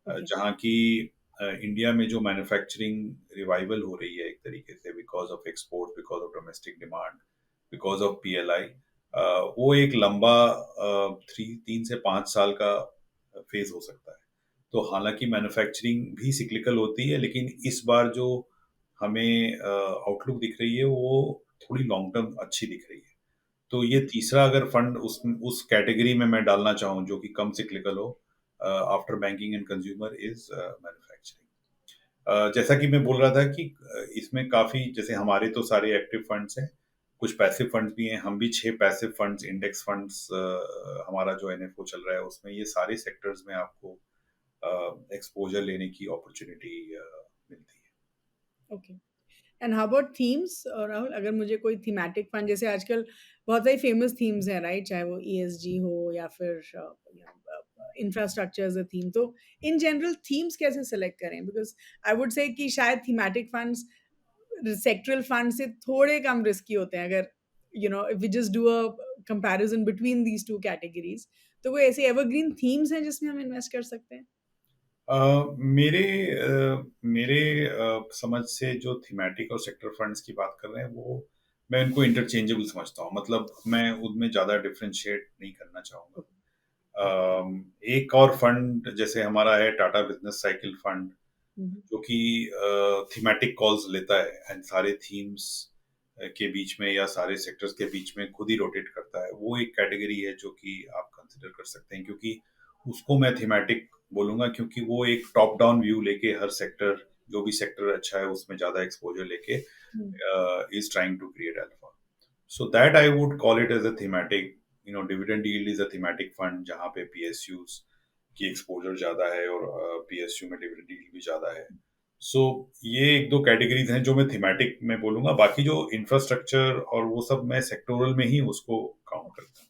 ओके। जहाँ की इंडिया में जो मैन्युफैक्चरिंग रिवाइवल हो रही है एक तरीके से, because of export, because of domestic demand, because of PLI, वो एक लंबा 3 से 5 साल का फेज हो सकता है। तो हालांकि मैन्युफैक्चरिंग भी सिक्लिकल होती है, लेकिन इस बार जो हमें आउटलुक दिख रही है वो थोड़ी लॉन्ग टर्म अच्छी दिख रही है। तो ये तीसरा अगर फंड उस कैटेगरी में मैं डालना चाहूँ जो कि कम सिक्लिकल हो, after banking and consumer, is manufacturing. जैसा कि मैं बोल रहा था कि इसमें काफी, जैसे हमारे तो सारे एक्टिव फंड्स हैं, कुछ पैसिव फंड्स भी हैं, हम भी 6 पैसिव फंड्स, इंडेक्स फंड्स, हमारा जो एनएफओ चल रहा है उसमें ये सारे सेक्टर्स में आपको एक्सपोजर लेने की अपॉर्चुनिटी मिलती है। Okay. And how about themes, Rahul? अगर मुझे कोई थीमेटिक फंड, जैसे आजकल बहुत सारी फेमस थीम्स हैं, राइट? चाहे वो ईएसजी हो या फिर इंफ्रास्ट्रक्चर एज अ थीम, तो इन जनरल थीम्स कैसे सेलेक्ट करें? बिकॉज आई वुड से कि शायद थीमेटिक फंड्स सेक्टरल फंड से थोड़े कम रिस्की होते हैं, अगर if we just do a comparison between these two categories, तो कोई ऐसी एवरग्रीन थीम्स हैं जिसमें हम इन्वेस्ट कर सकते हैं? अ, मेरे मेरे समझ से जो थीमेटिक और सेक्टर फंड्स की बात कर रहे हैं, वो मैं उनको इंटरचेंजेबल समझता हूँ, मतलब मैं उनमें ज़्यादा डिफरेंशिएट नहीं करना चाहूँगा। एक और फंड जैसे हमारा है टाटा बिजनेस साइकिल फंड, जो कि थीमेटिक कॉल्स लेता है एंड सारे थीम्स के बीच में या सारे सेक्टर्स के बीच में खुद ही रोटेट करता है, वो एक कैटेगरी है जो कि आप कंसिडर कर सकते हैं, क्योंकि उसको मैं थीमेटिक बोलूंगा, क्योंकि वो एक टॉप डाउन व्यू लेके हर सेक्टर, जो भी सेक्टर अच्छा है उसमें ज्यादा एक्सपोजर लेके is trying to create alpha. So that I would call it as a thematic, dividend yield is a thematic fund जहाँ पे PSUs की एक्सपोजर ज्यादा है और PSU में डिविडेंड yield भी ज्यादा है। सो ये एक दो कैटेगरीज हैं जो मैं थीमेटिक में बोलूंगा, बाकी जो इंफ्रास्ट्रक्चर और वो सब मैं सेक्टोरल में ही उसको काउंट करता हूँ।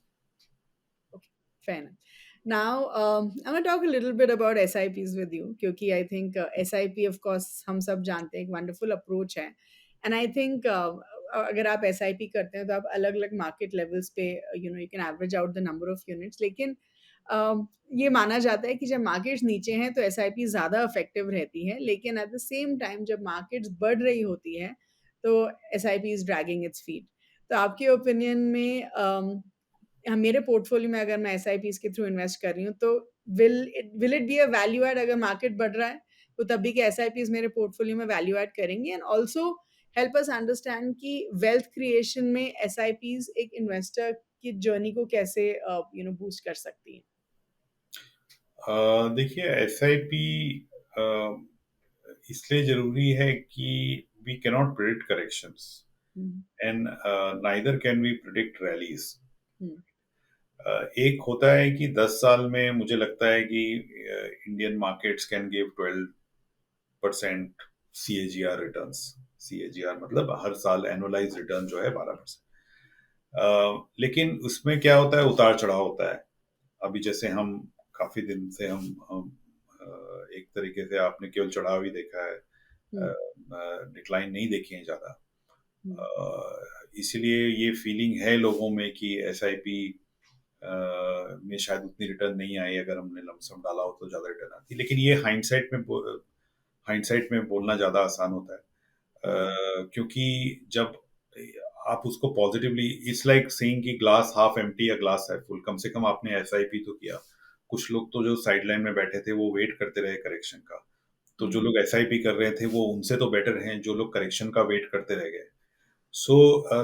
Okay, fair enough. Now, I'm going to talk a little bit about SIPs with you, क्योंकि I think SIP, of course, हम सब जानते हैं, एक wonderful approach है. And I think अगर आप SIP करते हैं तो आप अलग अलग मार्केट लेवल्स पे you can average out the number of units. लेकिन ये माना जाता है कि जब मार्केट्स नीचे हैं तो SIP ज़्यादा इफेक्टिव रहती है, लेकिन एट द सेम टाइम जब मार्केट्स बढ़ रही होती है तो SIP is dragging its feet. तो आपके ओपिनियन में मेरे पोर्टफोलियो में अगर मैं एसआईपीज के थ्रू इन्वेस्ट कर रही हूँ तो will it be a value add? अगर मार्केट बढ़ रहा है तो तब भी के एसआईपीज मेरे पोर्टफोलियो में वैल्यू एड करेंगे? And also help us understand कि वेल्थ क्रिएशन में एसआईपीज एक इन्वेस्टर की जर्नी को कैसे बूस्ट कर सकती है. देखिए, एसआईपी इसलिए जरूरी है कि we cannot predict corrections and neither can we predict rallies. एक होता है कि 10 साल में मुझे लगता है कि Indian markets can give 12% CAGR returns. CAGR मतलब हर साल एनुअलाइज रिटर्न जो है 12%। लेकिन उसमें क्या होता है, उतार चढ़ाव होता है। अभी जैसे हम काफी दिन से हम एक तरीके से आपने केवल चढ़ाव ही देखा है, डिक्लाइन नहीं देखी है ज्यादा। इसलिए ये फीलिंग है लोगों में कि एसआईपी में शायद उतनी रिटर्न नहीं आई, अगर हमने लमसम डाला हो तो ज्यादा रिटर्न आती, लेकिन ये हाइंडसाइट में हाइंडसाइट में बोलना ज़्यादा आसान होता है। हम्म, क्योंकि जब आप उसको पॉजिटिवली, इट्स लाइक सेइंग कि ग्लास हाफ एम्प्टी या ग्लास है फुल। कम से कम आपने एसआईपी तो किया। कुछ लोग तो जो साइड लाइन में बैठे थे वो वेट करते रहे करेक्शन का। तो जो हम्म, लोग एसआईपी कर रहे थे वो उनसे तो बेटर हैं जो लोग करेक्शन का वेट करते रह गए। सो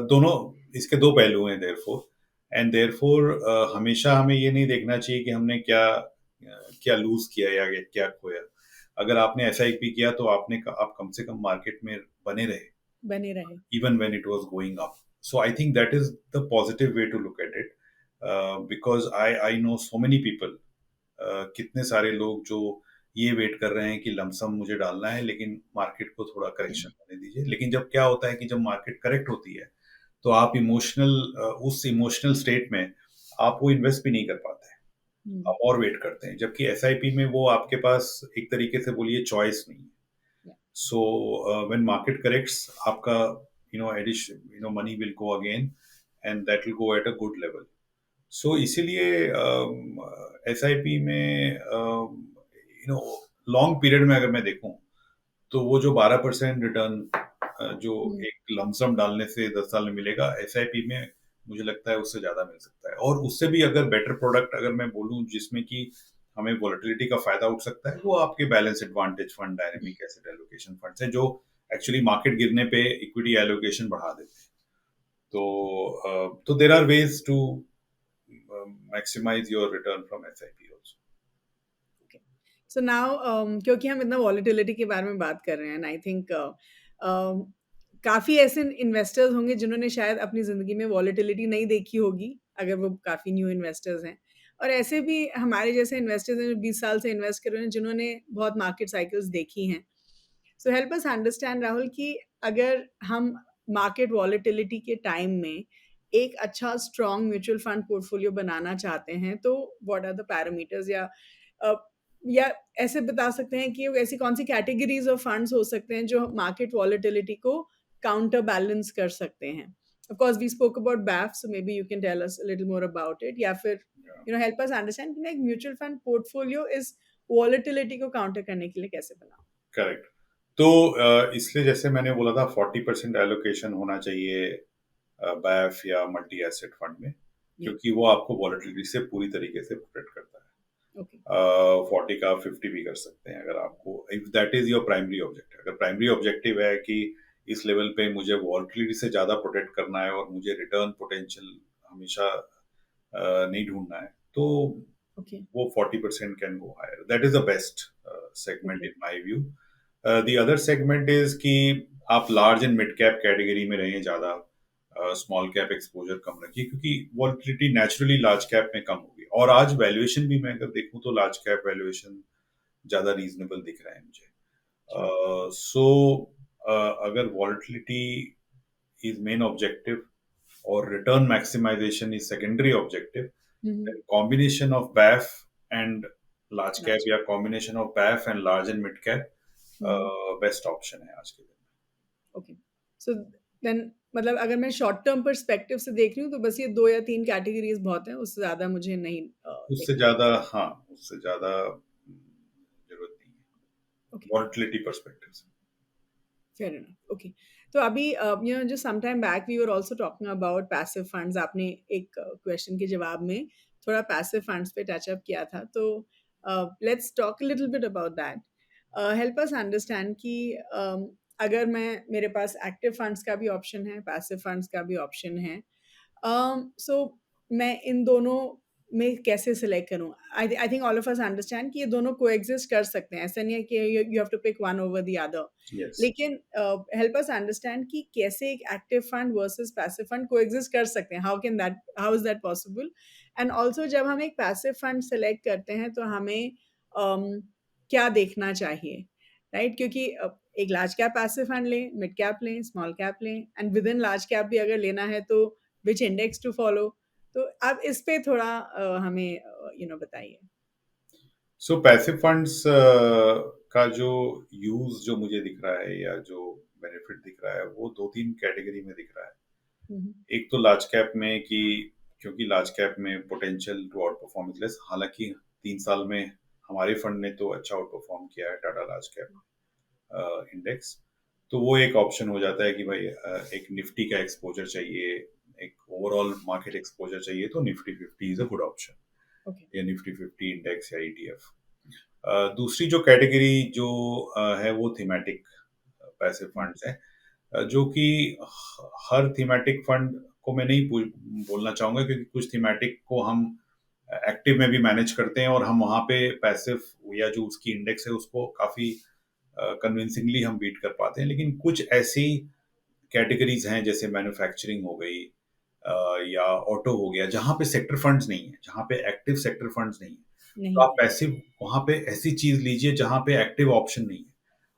दोनों इसके दो पहलू हैं देयरफॉर। एंड देयरफॉर हमेशा हमें ये नहीं देखना चाहिए कि हमने क्या लूज किया या क्या खोया। अगर आपने एसआईपी किया तो आप कम से कम मार्केट में बने रहे, बने रहे। even when it was going up. So I think that is the positive way to look at it. Because I know so many people, कितने सारे लोग जो ये वेट कर रहे हैं कि लमसम मुझे डालना है लेकिन मार्केट को थोड़ा करेक्शन होने दीजिए। लेकिन जब क्या होता है कि जब मार्केट करेक्ट होती है तो आप उस इमोशनल स्टेट में आप वो इन्वेस्ट भी नहीं कर पाते हैं। हम्म, आप और वेट करते हैं, जबकि एसआईपी में वो आपके पास एक तरीके से बोलिए चॉइस नहीं है। yeah, So when market corrects, आपका addition money will go again, and that will go at a good level. So इसीलिए एसआईपी में लॉन्ग पीरियड में अगर मैं देखूं तो वो जो 12% रिटर्न जो हम्म, एक लमसम डालने से 10 साल में मिलेगा, एसआईपी में मुझे लगता है उससे ज्यादा मिल सकता है। और उससे भी अगर बेटर प्रोडक्ट अगर मैं बोलूं जिसमें कि हमें वॉलेटिलिटी का फायदा उठ सकता है, वो आपके balance advantage fund, dynamic asset allocation funds हैं जो एक्चुअली मार्केट गिरने पे इक्विटी एलोकेशन बढ़ा देते हैं। तो there are ways to maximize your return from SIP also. So now क्योंकि हम इतना वॉलेटिलिटी के बारे में बात कर रहे हैं, आई थिंक काफ़ी ऐसे इन्वेस्टर्स होंगे जिन्होंने शायद अपनी ज़िंदगी में वॉलेटिलिटी नहीं देखी होगी, अगर वो काफ़ी न्यू इन्वेस्टर्स हैं। और ऐसे भी हमारे जैसे इन्वेस्टर्स हैं जो 20 साल से इन्वेस्ट कर रहे हैं, जिन्होंने बहुत मार्केट साइकिल्स देखी हैं। So help us understand Rahul कि अगर हम मार्केट वॉलेटिलिटी के टाइम में एक अच्छा स्ट्रॉन्ग म्यूचुअल फंड पोर्टफोलियो बनाना चाहते हैं, तो व्हाट आर द पैरामीटर्स, अ, या ऐसे बता सकते हैं कि ऐसी कौन सी कैटेगरीज ऑफ फंड्स हो सकते हैं जो मार्केट वॉलेटिलिटी को काउंटर बैलेंस कर सकते हैं? Of course we spoke about BAF, so maybe you can tell us a little more about it, या फिर Yeah, हेल्प अस अंडरस्टैंड कि एक म्यूचुअल फंड पोर्टफोलियो इस वॉलेटिलिटी को काउंटर करने के लिए कैसे बनाओ? करेक्ट। तो इसलिए जैसे मैंने बोला था 40% एलोकेशन होना चाहिए बैफ या मल्टी एसेट फंड में, या क्योंकि वो आपको वॉलेटिलिटी से पूरी तरीके से प्रोटेक्ट करता है। ओके। 40 का 50 भी कर सकते हैं अगर आपको, if that is your primary objective. अगर प्राइमरी ऑब्जेक्टिव है कि इस लेवल पे मुझे वॉलेटिलिटी से ज्यादा प्रोटेक्ट करना है और मुझे रिटर्न पोटेंशियल हमेशा नहीं ढूंढना है, तो ओके। वो 40% can go higher. That is the best segment okay. In my view. The other segment is कि आप large and mid cap category में रहें ज्यादा, स्मॉल कैप एक्सपोजर कम रखिए, क्योंकि वॉलिटिलिटी नेचुरली लार्ज कैप में कम होगी। और आज वैल्यूएशन भी मैं अगर देखूं तो लार्ज कैप वैल्यूएशन ज्यादा रीजनेबल दिख रहा है मुझे। श्योर। सो अगर वॉलिटिलिटी इज मेन ऑब्जेक्टिव और return maximization is secondary objective, hmm. then combination of BAF and large cap, large. या combination of BAF and large and mid cap hmm. Best option है आज के दिन okay. So then मतलब अगर मैं short term perspective से देख रही हूँ तो बस ये 2 या 3 कैटेगरीज बहुत हैं, उससे ज़्यादा मुझे नहीं में। उससे देखना। ज्यादा, हाँ, उससे ज्यादा जरूरत नहीं है ओके, वॉलिटिलिटी परस्पेक्टिव से। Fair enough. ओके। तो अभी जो some time back we were also talking about passive funds, आपने एक क्वेश्चन के जवाब में थोड़ा पैसिव फंड्स पे टच अप किया था, तो let's talk a little bit about that. Help us understand कि अगर मैं मेरे पास एक्टिव फंड्स का भी ऑप्शन है, पैसिव फंड्स का भी ऑप्शन है, सो मैं इन दोनों में कैसे सिलेक्ट करूँ? I think all of us understand कि ये दोनों कोएग्जिस्ट कर सकते हैं। ऐसा नहीं है कि you you have to pick one over the other. Yes. लेकिन हेल्प अस अंडरस्टैंड कि कैसे एक active fund versus passive fund coexist कर सकते हैं? How is that possible? And also जब हम एक पैसिव फंड सेलेक्ट करते हैं तो हमें क्या देखना चाहिए? राइट? क्योंकि एक लार्ज कैप पैसिव फंड लें, मिड कैप लें, स्मॉल कैप लें, एंड विदिन लार्ज कैप भी अगर लेना है तो व्हिच इंडेक्स टू फॉलो? तो आप इस पे थोड़ा हमें बताइए। सो पैसिव फंड्स का जो यूज जो मुझे दिख रहा है या जो बेनिफिट दिख रहा है वो दो तीन कैटेगरी में दिख रहा है। हुँ, एक तो लार्ज कैप में कि क्योंकि लार्ज कैप में potential to outperform is less, हालांकि 3 साल में हमारे फंड ने तो अच्छा आउट परफॉर्म किया है टाटा लार्ज कैप। इंडेक्स, तो वो एक ऑप्शन हो जाता है कि भाई एक निफ्टी का एक्सपोजर चाहिए, एक ओवरऑल मार्केट एक्सपोजर चाहिए, तो Nifty 50 is a good option, okay. या निफ्टी 50 इंडेक्स या ईटीएफ। दूसरी जो कैटेगरी जो है वो थीमेटिक पैसिव फंड्स है, जो कि हर थीमेटिक फंड को मैं नहीं बोलना चाहूंगा, क्योंकि कुछ थीमेटिक को हम एक्टिव में भी मैनेज करते हैं और हम वहां पे पैसिव या जो उसकी इंडेक्स है उसको काफी कन्विंसिंगली हम बीट कर पाते हैं। लेकिन कुछ ऐसी कैटेगरीज हैं जैसे मैन्युफैक्चरिंग हो गई, या ऑटो हो गया, जहां पे सेक्टर फंड्स नहीं है, जहां पे एक्टिव सेक्टर फंड्स नहीं है, तो नहीं आप है। पैसिव वहां पे ऐसी चीज लीजिए जहां पे एक्टिव ऑप्शन नहीं है।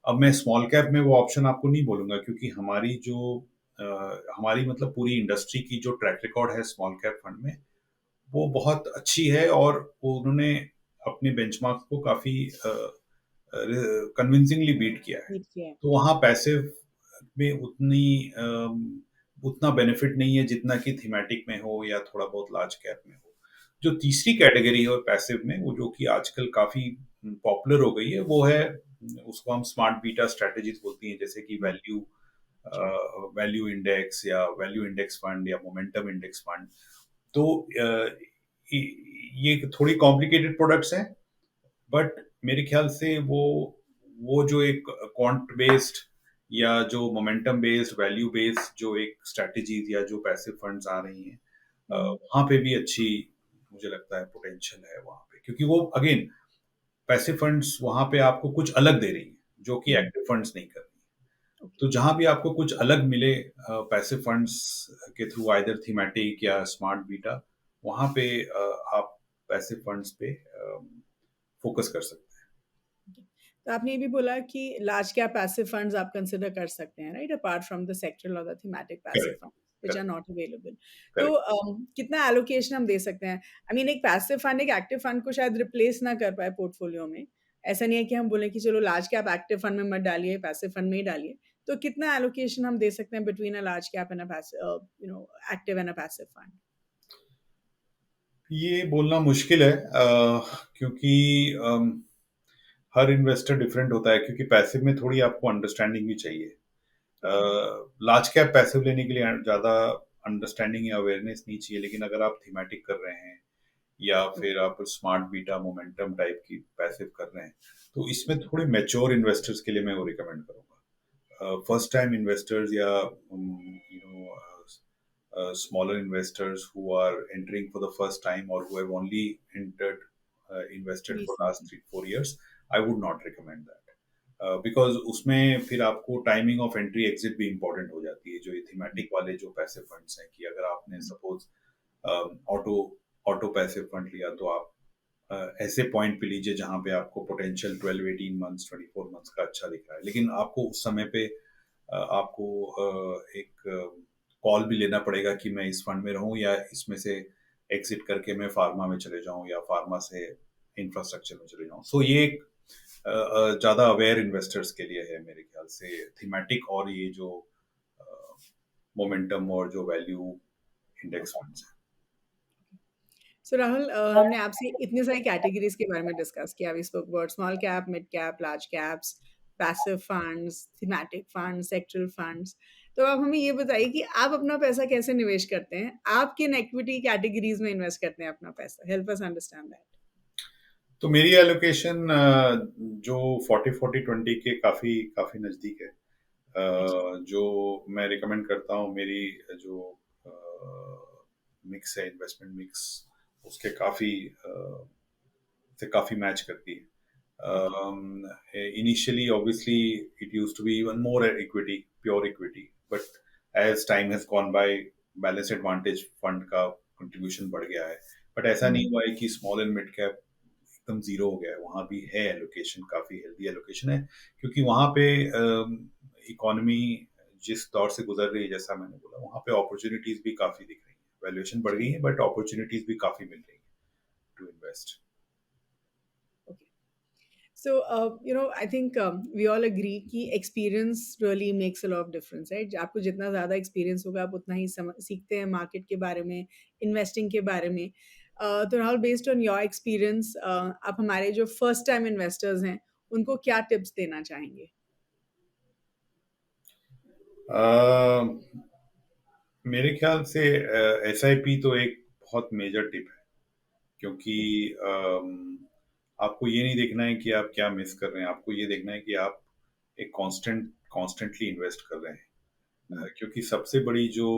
अब मैं स्मॉल कैप में वो ऑप्शन आपको नहीं बोलूंगा, क्योंकि हमारी जो हमारी मतलब पूरी इंडस्ट्री की जो ट्रैक रिकॉर्ड है स्मॉल कैप फंड में, वो बहुत अच्छी है, और वो उन्होंने अपने बेंचमार्क को काफी कन्विंसिंगली बीट किया है। ठीक है। तो वहाँ पैसिव में उतना बेनिफिट नहीं है जितना कि थीमेटिक में हो या थोड़ा बहुत लार्ज कैप में हो। जो तीसरी कैटेगरी है पैसिव में, वो जो कि आजकल काफी पॉपुलर हो गई है, वो है, उसको हम स्मार्ट बीटा स्ट्रेटेजीज बोलती हैं, जैसे कि हम्म, जी। वैल्यू इंडेक्स या वैल्यू इंडेक्स फंड या मोमेंटम इंडेक्स फंड। तो ये थोड़ी कॉम्प्लिकेटेड प्रोडक्ट्स हैं, बट मेरे ख्याल से वो जो एक क्वांट बेस्ड या जो मोमेंटम बेस्ड वैल्यू बेस्ड जो एक स्ट्रेटजीज या जो पैसिव फंड्स आ रही हैं, हम्म, वहां पे भी अच्छी, मुझे लगता है पोटेंशियल है वहां पे, क्योंकि वो अगेन पैसिव फंड्स वहां पे आपको कुछ अलग दे रही हैं जो कि हम्म, एक्टिव फंड्स नहीं कर रही। ओके। तो जहां भी आपको कुछ अलग मिले पैसिव फंड्स के थ्रू, आइदर थीमेटिक या स्मार्ट बीटा, वहां पे आप पैसिव फंड्स पे फोकस कर सकते हैं। तो आपने ये भी बोला कि लार्ज कैप पैसिव फंड्स आप कंसिडर कर सकते हैं, right? Apart from the sectoral और the thematic passive correct, funds which are correct, not available. तो करेक्ट। कितना एलोकेशन हम दे सकते हैं? आई मीन एक पैसिव फंड एक एक्टिव फंड को शायद रिप्लेस ना कर पाए पोर्टफोलियो में। ऐसा नहीं है कि हम बोलें कि चलो लार्ज कैप एक्टिव फंड में मत डालिए, पैसिव फंड में ही डालिए। तो कितना एलोकेशन हम दे सकते हैं between a large cap and a passive active and a passive fund? ये बोलना मुश्किल है, क्योंकि हर इन्वेस्टर डिफरेंट होता है, क्योंकि पैसिव में थोड़ी आपको अंडरस्टैंडिंग भी चाहिए। ओके। लार्ज कैप पैसिव लेने के लिए ज़्यादा अंडरस्टैंडिंग या अवेयरनेस नहीं चाहिए, लेकिन अगर आप थीमेटिक कर रहे हैं या फिर ओके। आप स्मार्ट बीटा मोमेंटम टाइप की पैसिव कर रहे हैं, तो इसमें जी। थोड़े मैच्योर इन्वेस्टर्स के लिए मैं वो रिकमेंड करूंगा। फर्स्ट टाइम इन्वेस्टर्स या you know smaller investors who are entering for the first time or who have only entered invested for last recently. 3 4 years, I would not recommend that. Because उसमें फिर आपको timing of entry exit भी important हो जाती है। जो ये thematic वाले जो पैसिव फंड्स हैं, कि अगर आपने suppose auto auto passive fund लिया, तो आप ऐसे पॉइंट पे लीजिए जहां पे आपको पोटेंशियल 12 18 मंथ्स 24 मंथ्स का अच्छा दिख रहा है, लेकिन आपको उस समय पे आपको एक कॉल भी लेना पड़ेगा कि मैं इस फंड में रहूं या इसमें से एग्जिट करके मैं फार्मा में चले जाऊं या फार्मा से इंफ्रास्ट्रक्चर में चले जाऊं। सो ये एक ज्यादा अवेयर इन्वेस्टर्स के लिए है मेरे ख्याल से, थीमेटिक और ये जो मोमेंटम और जो value index funds so Rahul, हमने आपसे इतने सारी कैटेगरीज के बारे में डिस्कस किया। We spoke about small cap, mid cap, large caps, passive funds, thematic funds, sectoral funds. तो आप हमें ये बताइए कि आप अपना पैसा कैसे निवेश करते हैं? आप किन इक्विटी कैटेगरीज में इन्वेस्ट करते हैं अपना पैसा? Help us understand that. तो मेरी एलोकेशन जो 40 40 20 के काफी काफी नजदीक है। अच्छा। जो मैं रिकमेंड करता हूँ, मेरी जो मिक्स है, इन्वेस्टमेंट मिक्स, उसके से काफी मैच करती है। Okay. Initially, obviously, it used to be even more equity, pure equity, but as time has gone by, balance advantage fund का कंट्रीब्यूशन बढ़ गया है। बट ऐसा नहीं हुआ है कि स्मॉल एंड मिड कैप एकदम जीरो हो गया है, वहाँ भी है एलोकेशन, काफी हेल्दी एलोकेशन है, क्योंकि वहाँ पे इकोनॉमी जिस दौर से गुजर रही है, जैसा मैंने बोला, वहाँ पे अपॉर्चुनिटीज भी काफी दिख रही है। वैल्यूएशन बढ़ जी। गई है, बट अपॉर्चुनिटीज भी काफी मिल रही है to invest. Okay. So, I think we all agree कि experience really makes a lot of difference, right? आपको जितना ज़्यादा experience होगा, आप उतना ही सीखते हैं मार्केट के बारे में, इन्वेस्टिंग के बारे में। तो Rahul, based on your experience, आप हमारे जो फर्स्ट टाइम इन्वेस्टर्स हैं, उनको क्या टिप्स देना चाहेंगे? अ, मेरे ख्याल से एसआईपी तो एक बहुत मेजर टिप है, क्योंकि आपको ये नहीं देखना है कि आप क्या मिस कर रहे हैं, आपको ये देखना है कि आप एक कॉन्स्टेंटली इन्वेस्ट कर रहे हैं। क्योंकि सबसे बड़ी जो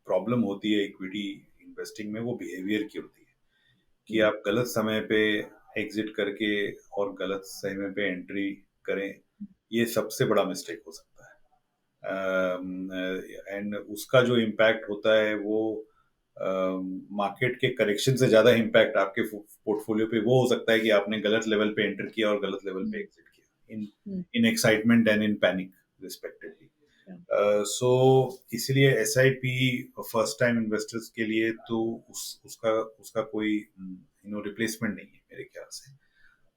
प्रॉब्लम होती है इक्विटी इन्वेस्टिंग में, वो बिहेवियर की होती है कि आप गलत समय पे एग्जिट करके और गलत समय पे एंट्री करें, ये सबसे बड़ा मिस्टेक हो सकता है। एंड उसका जो इम्पैक्ट होता है वो मार्केट के करेक्शन से ज्यादा इम्पैक्ट आपके पोर्टफोलियो पे वो हो सकता है कि आपने गलत लेवल पे एंटर किया और गलत लेवल पे एग्जिट किया, in in excitement and in panic respectively. So इसलिए एसआईपी फर्स्ट टाइम इन्वेस्टर्स के लिए तो उसका उसका कोई रिप्लेसमेंट नहीं है मेरे ख्याल से।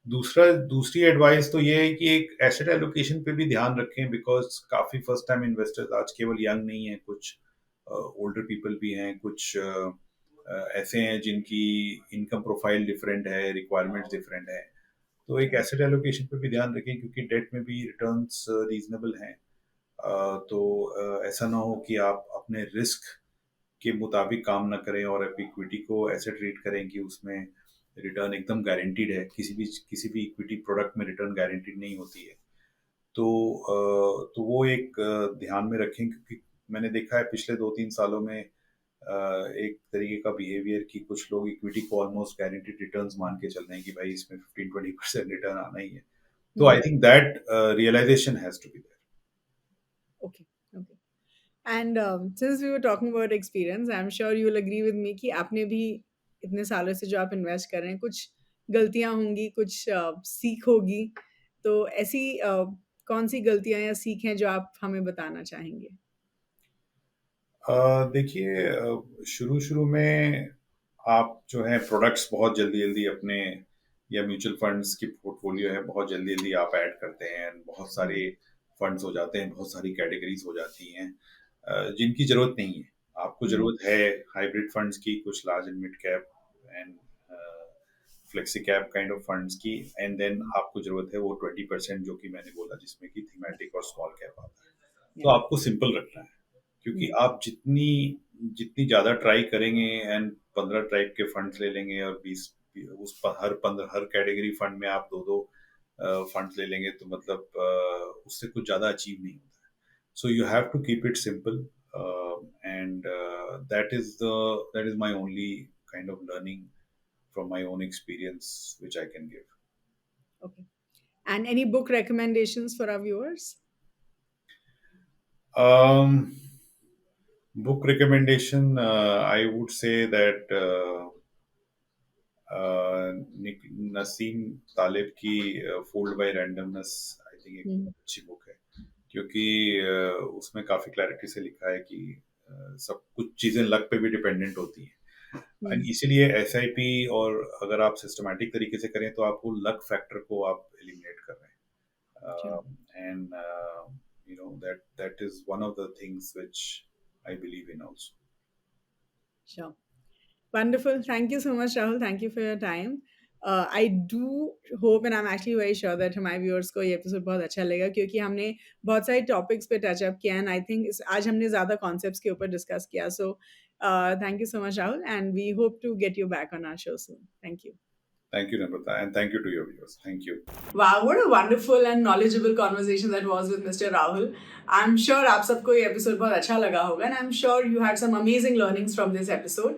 दूसरी एडवाइस तो ये है कि एक एसेट एलोकेशन पे भी ध्यान रखें, बिकॉज काफी फर्स्ट टाइम इन्वेस्टर्स आज केवल यंग नहीं है, कुछ ओल्डर पीपल भी हैं, कुछ ऐसे हैं जिनकी इनकम प्रोफाइल डिफरेंट है, रिक्वायरमेंट्स डिफरेंट है। तो एक एसेट एलोकेशन पे भी ध्यान रखें, क्योंकि डेट में भी रिटर्न्स रीजनेबल हैं। तो ऐसा ना हो कि आप अपने रिस्क के मुताबिक काम ना करें और आप इक्विटी को ऐसे ट्रीट करें कि उसमें रिटर्न एकदम गारंटीड है। किसी भी इक्विटी प्रोडक्ट में रिटर्न गारंटीड नहीं होती है। तो तो वो एक ध्यान में रखें, क्योंकि मैंने देखा है पिछले 2-3 सालों में एक तरीके का बिहेवियर कि कुछ लोग इक्विटी को ऑलमोस्ट गारंटीड रिटर्न्स मान के चल रहे हैं कि भाई इसमें 15-20% रिटर्न आना ही है। तो I think that realization has to be there. Okay, okay. And since we were talking about experience, I'm sure you will agree with me कि आपने भी इतने सालों से जो आप इन्वेस्ट कर रहे हैं, कुछ गलतियां होंगी, कुछ सीख होगी। तो ऐसी कौन सी गलतियां या सीख हैं जो आप हमें बताना चाहेंगे? देखिए, शुरू शुरू में आप जो है प्रोडक्ट्स बहुत जल्दी जल्दी अपने, या म्यूचुअल फंड्स की पोर्टफोलियो है बहुत जल्दी जल्दी आप ऐड करते हैं, बहुत हम्म, सारे फंड्स हो जाते हैं, बहुत सारी कैटेगरीज हो जाती हैं जिनकी जरूरत नहीं है। आपको हम्म, जरूरत है हाइब्रिड फंड्स की, कुछ large and mid cap and flexi cap kind of funds की, एंड देन आपको जरूरत है वो 20% जो कि मैंने बोला, जिसमें कि थीमेटिक और स्मॉल कैप आता है। तो yeah, आपको सिंपल रखना है, क्योंकि हम्म, आप जितनी जितनी ज्यादा ट्राई करेंगे एंड 15 टाइप के फंड्स ले लेंगे और 20 उस पर हर कैटेगरी फंड में आप दो दो फंड्स ले लेंगे, तो मतलब उससे कुछ ज्यादा अचीव नहीं होता है। So you have to keep it simple, and that is my only kind of learning from my own experience which I can give. okay. And any book recommendations for our viewers? Um, Book recommendation, I would say that Nassim Taleb की Fooled by Randomness I think एक hmm, अच्छी book है, क्योंकि उसमें काफी clarity से लिखा है कि सब कुछ चीजें लक पे भी डिपेंडेंट होती हैं। हम्म, And इसीलिए एसआईपी, और अगर आप सिस्टमैटिक तरीके से करें तो आपको लक फैक्टर को आप एलिमिनेट कर रहे sure, हैं। And that is one of the things which I believe in also. sure. Wonderful. Thank you so much, Rahul. Thank you for your time. I do hope and I'm actually very sure that हमारे viewers को ये episode बहुत अच्छा लगेगा, क्योंकि हमने बहुत सारे topics पे touch up किया, and I think आज हमने ज़्यादा concepts के ऊपर discuss किया. So thank you so much, Rahul, and we hope to get you back on our show soon. Thank you. Thank you, Namrata, and thank you to your viewers. Thank you. Wow, what a wonderful and knowledgeable conversation that was with Mr. Rahul. I'm sure आप सबको ये episode बहुत अच्छा लगा होगा, and I'm sure you had some amazing learnings from this episode.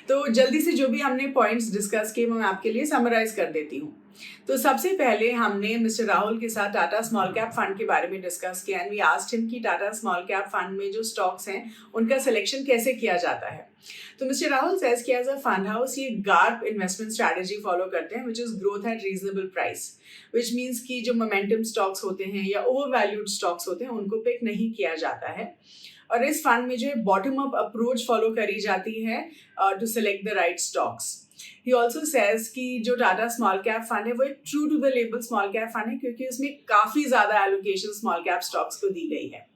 तो जल्दी से जो भी हमने पॉइंट्स डिस्कस किए मैं आपके लिए समराइज कर देती हूँ। तो सबसे पहले हमने मिस्टर राहुल के साथ टाटा स्मॉल कैप फंड के बारे में डिस्कस किया, एंड वी आस्क्ड हिम कि टाटा स्मॉल कैप फंड में जो स्टॉक्स हैं उनका सिलेक्शन कैसे किया जाता है। तो मिस्टर राहुल सेज कि एज अ फंड हाउस ये गार्प इन्वेस्टमेंट स्ट्रैटेजी फॉलो करते हैं, which is growth at reasonable price, which means कि जो मोमेंटम स्टॉक्स होते हैं या ओवर वैल्यूड स्टॉक्स होते हैं उनको पिक नहीं किया जाता है। और इस फंड में जो है बॉटम अप अप्रोच फॉलो करी जाती है to select the right stocks. He also says कि जो टाटा स्मॉल कैप फंड है वो एक true to the label small cap fund है, क्योंकि उसमें काफी ज्यादा एलोकेशन स्मॉल कैप स्टॉक्स को दी गई है।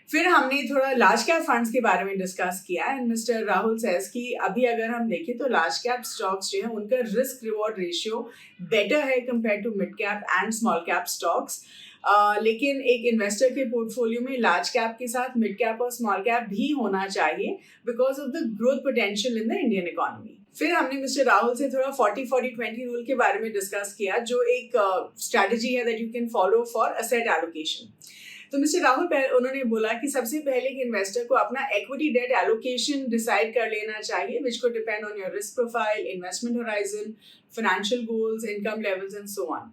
फिर हमने थोड़ा लार्ज कैप फंड्स के बारे में डिस्कस किया, एंड मिस्टर राहुल सेज कि अभी अगर हम देखें तो लार्ज कैप स्टॉक्स जो है उनका रिस्क रिवॉर्ड रेशियो बेटर है compare to mid cap and small cap stocks. लेकिन एक इन्वेस्टर के पोर्टफोलियो में लार्ज कैप के साथ मिड कैप और स्मॉल कैप भी होना चाहिए because of the growth potential in the Indian economy. फिर हमने मिस्टर राहुल से थोड़ा 40-40-20 रूल के बारे में डिस्कस किया, जो एक स्ट्रैटेजी है that you can follow for asset allocation. तो मिस्टर राहुल उन्होंने बोला कि सबसे पहले एक इन्वेस्टर को अपना इक्विटी डेट एलोकेशन डिसाइड कर लेना चाहिए, विच को depend on your risk profile, investment horizon, financial goals, income levels and so on.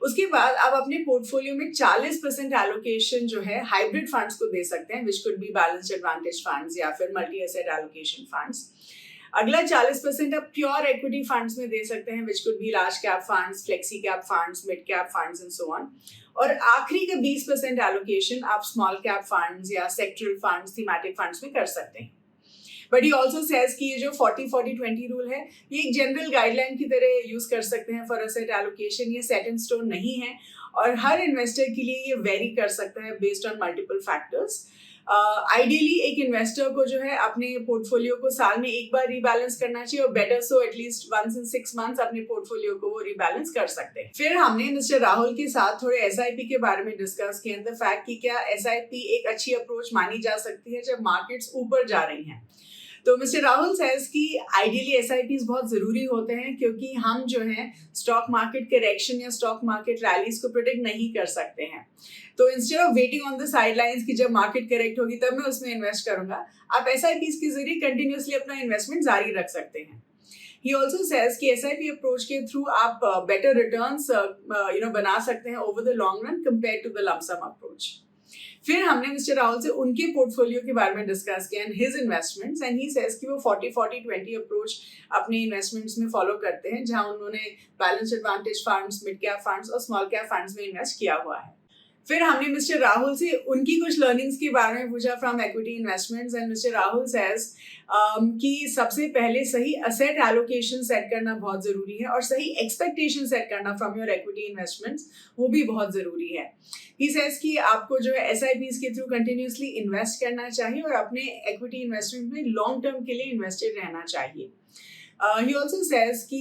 उसके बाद आप अपने पोर्टफोलियो में 40% एलोकेशन जो है हाइब्रिड फंड्स को दे सकते हैं, which could be balanced advantage funds या फिर मल्टी एसेट एलोकेशन फंड्स। अगला 40% आप प्योर इक्विटी फंड्स में दे सकते हैं, which could be large cap funds, flexi cap funds, mid cap funds and so on. और आखिरी का 20% एलोकेशन आप स्मॉल कैप फंड्स या सेक्टरल फंड्स, थीमेटिक फंड्स में कर सकते हैं। बट ही ऑल्सो सेज कि ये जो 40-40-20 रूल है, ये एक जनरल गाइडलाइन की तरह यूज कर सकते हैं फॉर असेट एलोकेशन। ये सेट इन स्टोन नहीं है और हर इन्वेस्टर के लिए ये वेरी कर सकता है based on multiple factors. Ideally एक इन्वेस्टर को जो है अपने पोर्टफोलियो को साल में एक बार रीबैलेंस करना चाहिए और better so at least once in 6 months अपने पोर्टफोलियो को वो रीबैलेंस कर सकते हैं। फिर हमने मिस्टर राहुल के साथ थोड़े एसआईपी के बारे में डिस्कस किया, द फैक्ट कि क्या एसआईपी एक अच्छी अप्रोच मानी जा सकती है जब मार्केट्स ऊपर जा रही हैं। तो मिस्टर राहुल सेज कि आइडियली एसआईपीज बहुत जरूरी होते हैं क्योंकि हम जो है स्टॉक मार्केट करेक्शन या स्टॉक मार्केट रैलीज को प्रोटेक्ट नहीं कर सकते हैं। तो instead of waiting on the sidelines कि जब मार्केट करेक्ट होगी तब मैं उसमें इन्वेस्ट करूंगा, आप एसआईपीज के जरिए कंटिन्यूअसली अपना इन्वेस्टमेंट जारी रख सकते हैं। He also says कि SIP अप्रोच के थ्रू आप बेटर रिटर्न्स बना सकते हैं over the long run compare to the lump sum approach. फिर हमने मिस्टर राहुल से उनके पोर्टफोलियो के बारे में डिस्कस किया and his investments, and he says कि वो 40-40-20 अप्रोच अपने इन्वेस्टमेंट्स में फॉलो करते हैं, जहां उन्होंने balance advantage funds, mid cap funds और स्मॉल कैप फंड्स में इन्वेस्ट किया हुआ है। फिर हमने मिस्टर राहुल से उनकी कुछ लर्निंग्स के बारे में पूछा from equity investments, and mister Rahul says कि सबसे पहले सही असेट एलोकेशन सेट करना बहुत जरूरी है और सही एक्सपेक्टेशन सेट करना फ्रॉम योर इक्विटी इन्वेस्टमेंट्स वो भी बहुत जरूरी है। ही सेज कि आपको जो है एसआईपीज के थ्रू कंटिन्यूसली इन्वेस्ट करना चाहिए और अपने इक्विटी इन्वेस्टमेंट में लॉन्ग टर्म के लिए इन्वेस्टेड रहना चाहिए। ही ऑल्सो सेज कि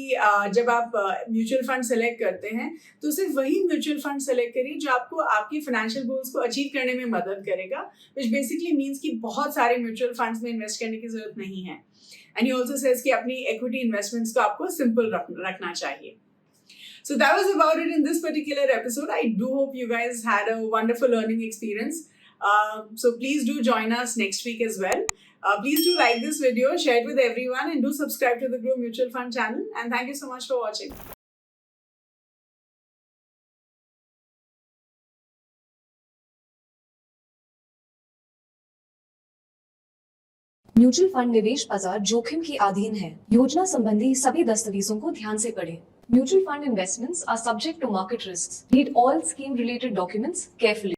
जब आप म्यूचुअल फंड सेलेक्ट करते हैं तो सिर्फ वही म्यूचुअल फंड सेलेक्ट करिए जो आपको आपकी फाइनेंशियल गोल्स को अचीव करने में मदद करेगा, विच बेसिकली मीन्स कि बहुत सारे म्यूचुअल फंड्स में इन्वेस्ट करने की जरूरत नहीं है। एंड ही ऑल्सो सेज कि अपनी इक्विटी इन्वेस्टमेंट्स को आपको सिंपल रखना चाहिए। So that was about it in this particular episode. I do hope you guys had a wonderful learning experience. So please do join us next week as well. Please do like this video, share it with everyone, and do subscribe to the Grow Mutual Fund channel. And thank you so much for watching. Mutual fund निवेश बाजार जोखिम के अधीन है। योजना संबंधी सभी दस्तावेजों को ध्यान से पढ़ें। Mutual fund investments are subject to market risks. Read all scheme-related documents carefully.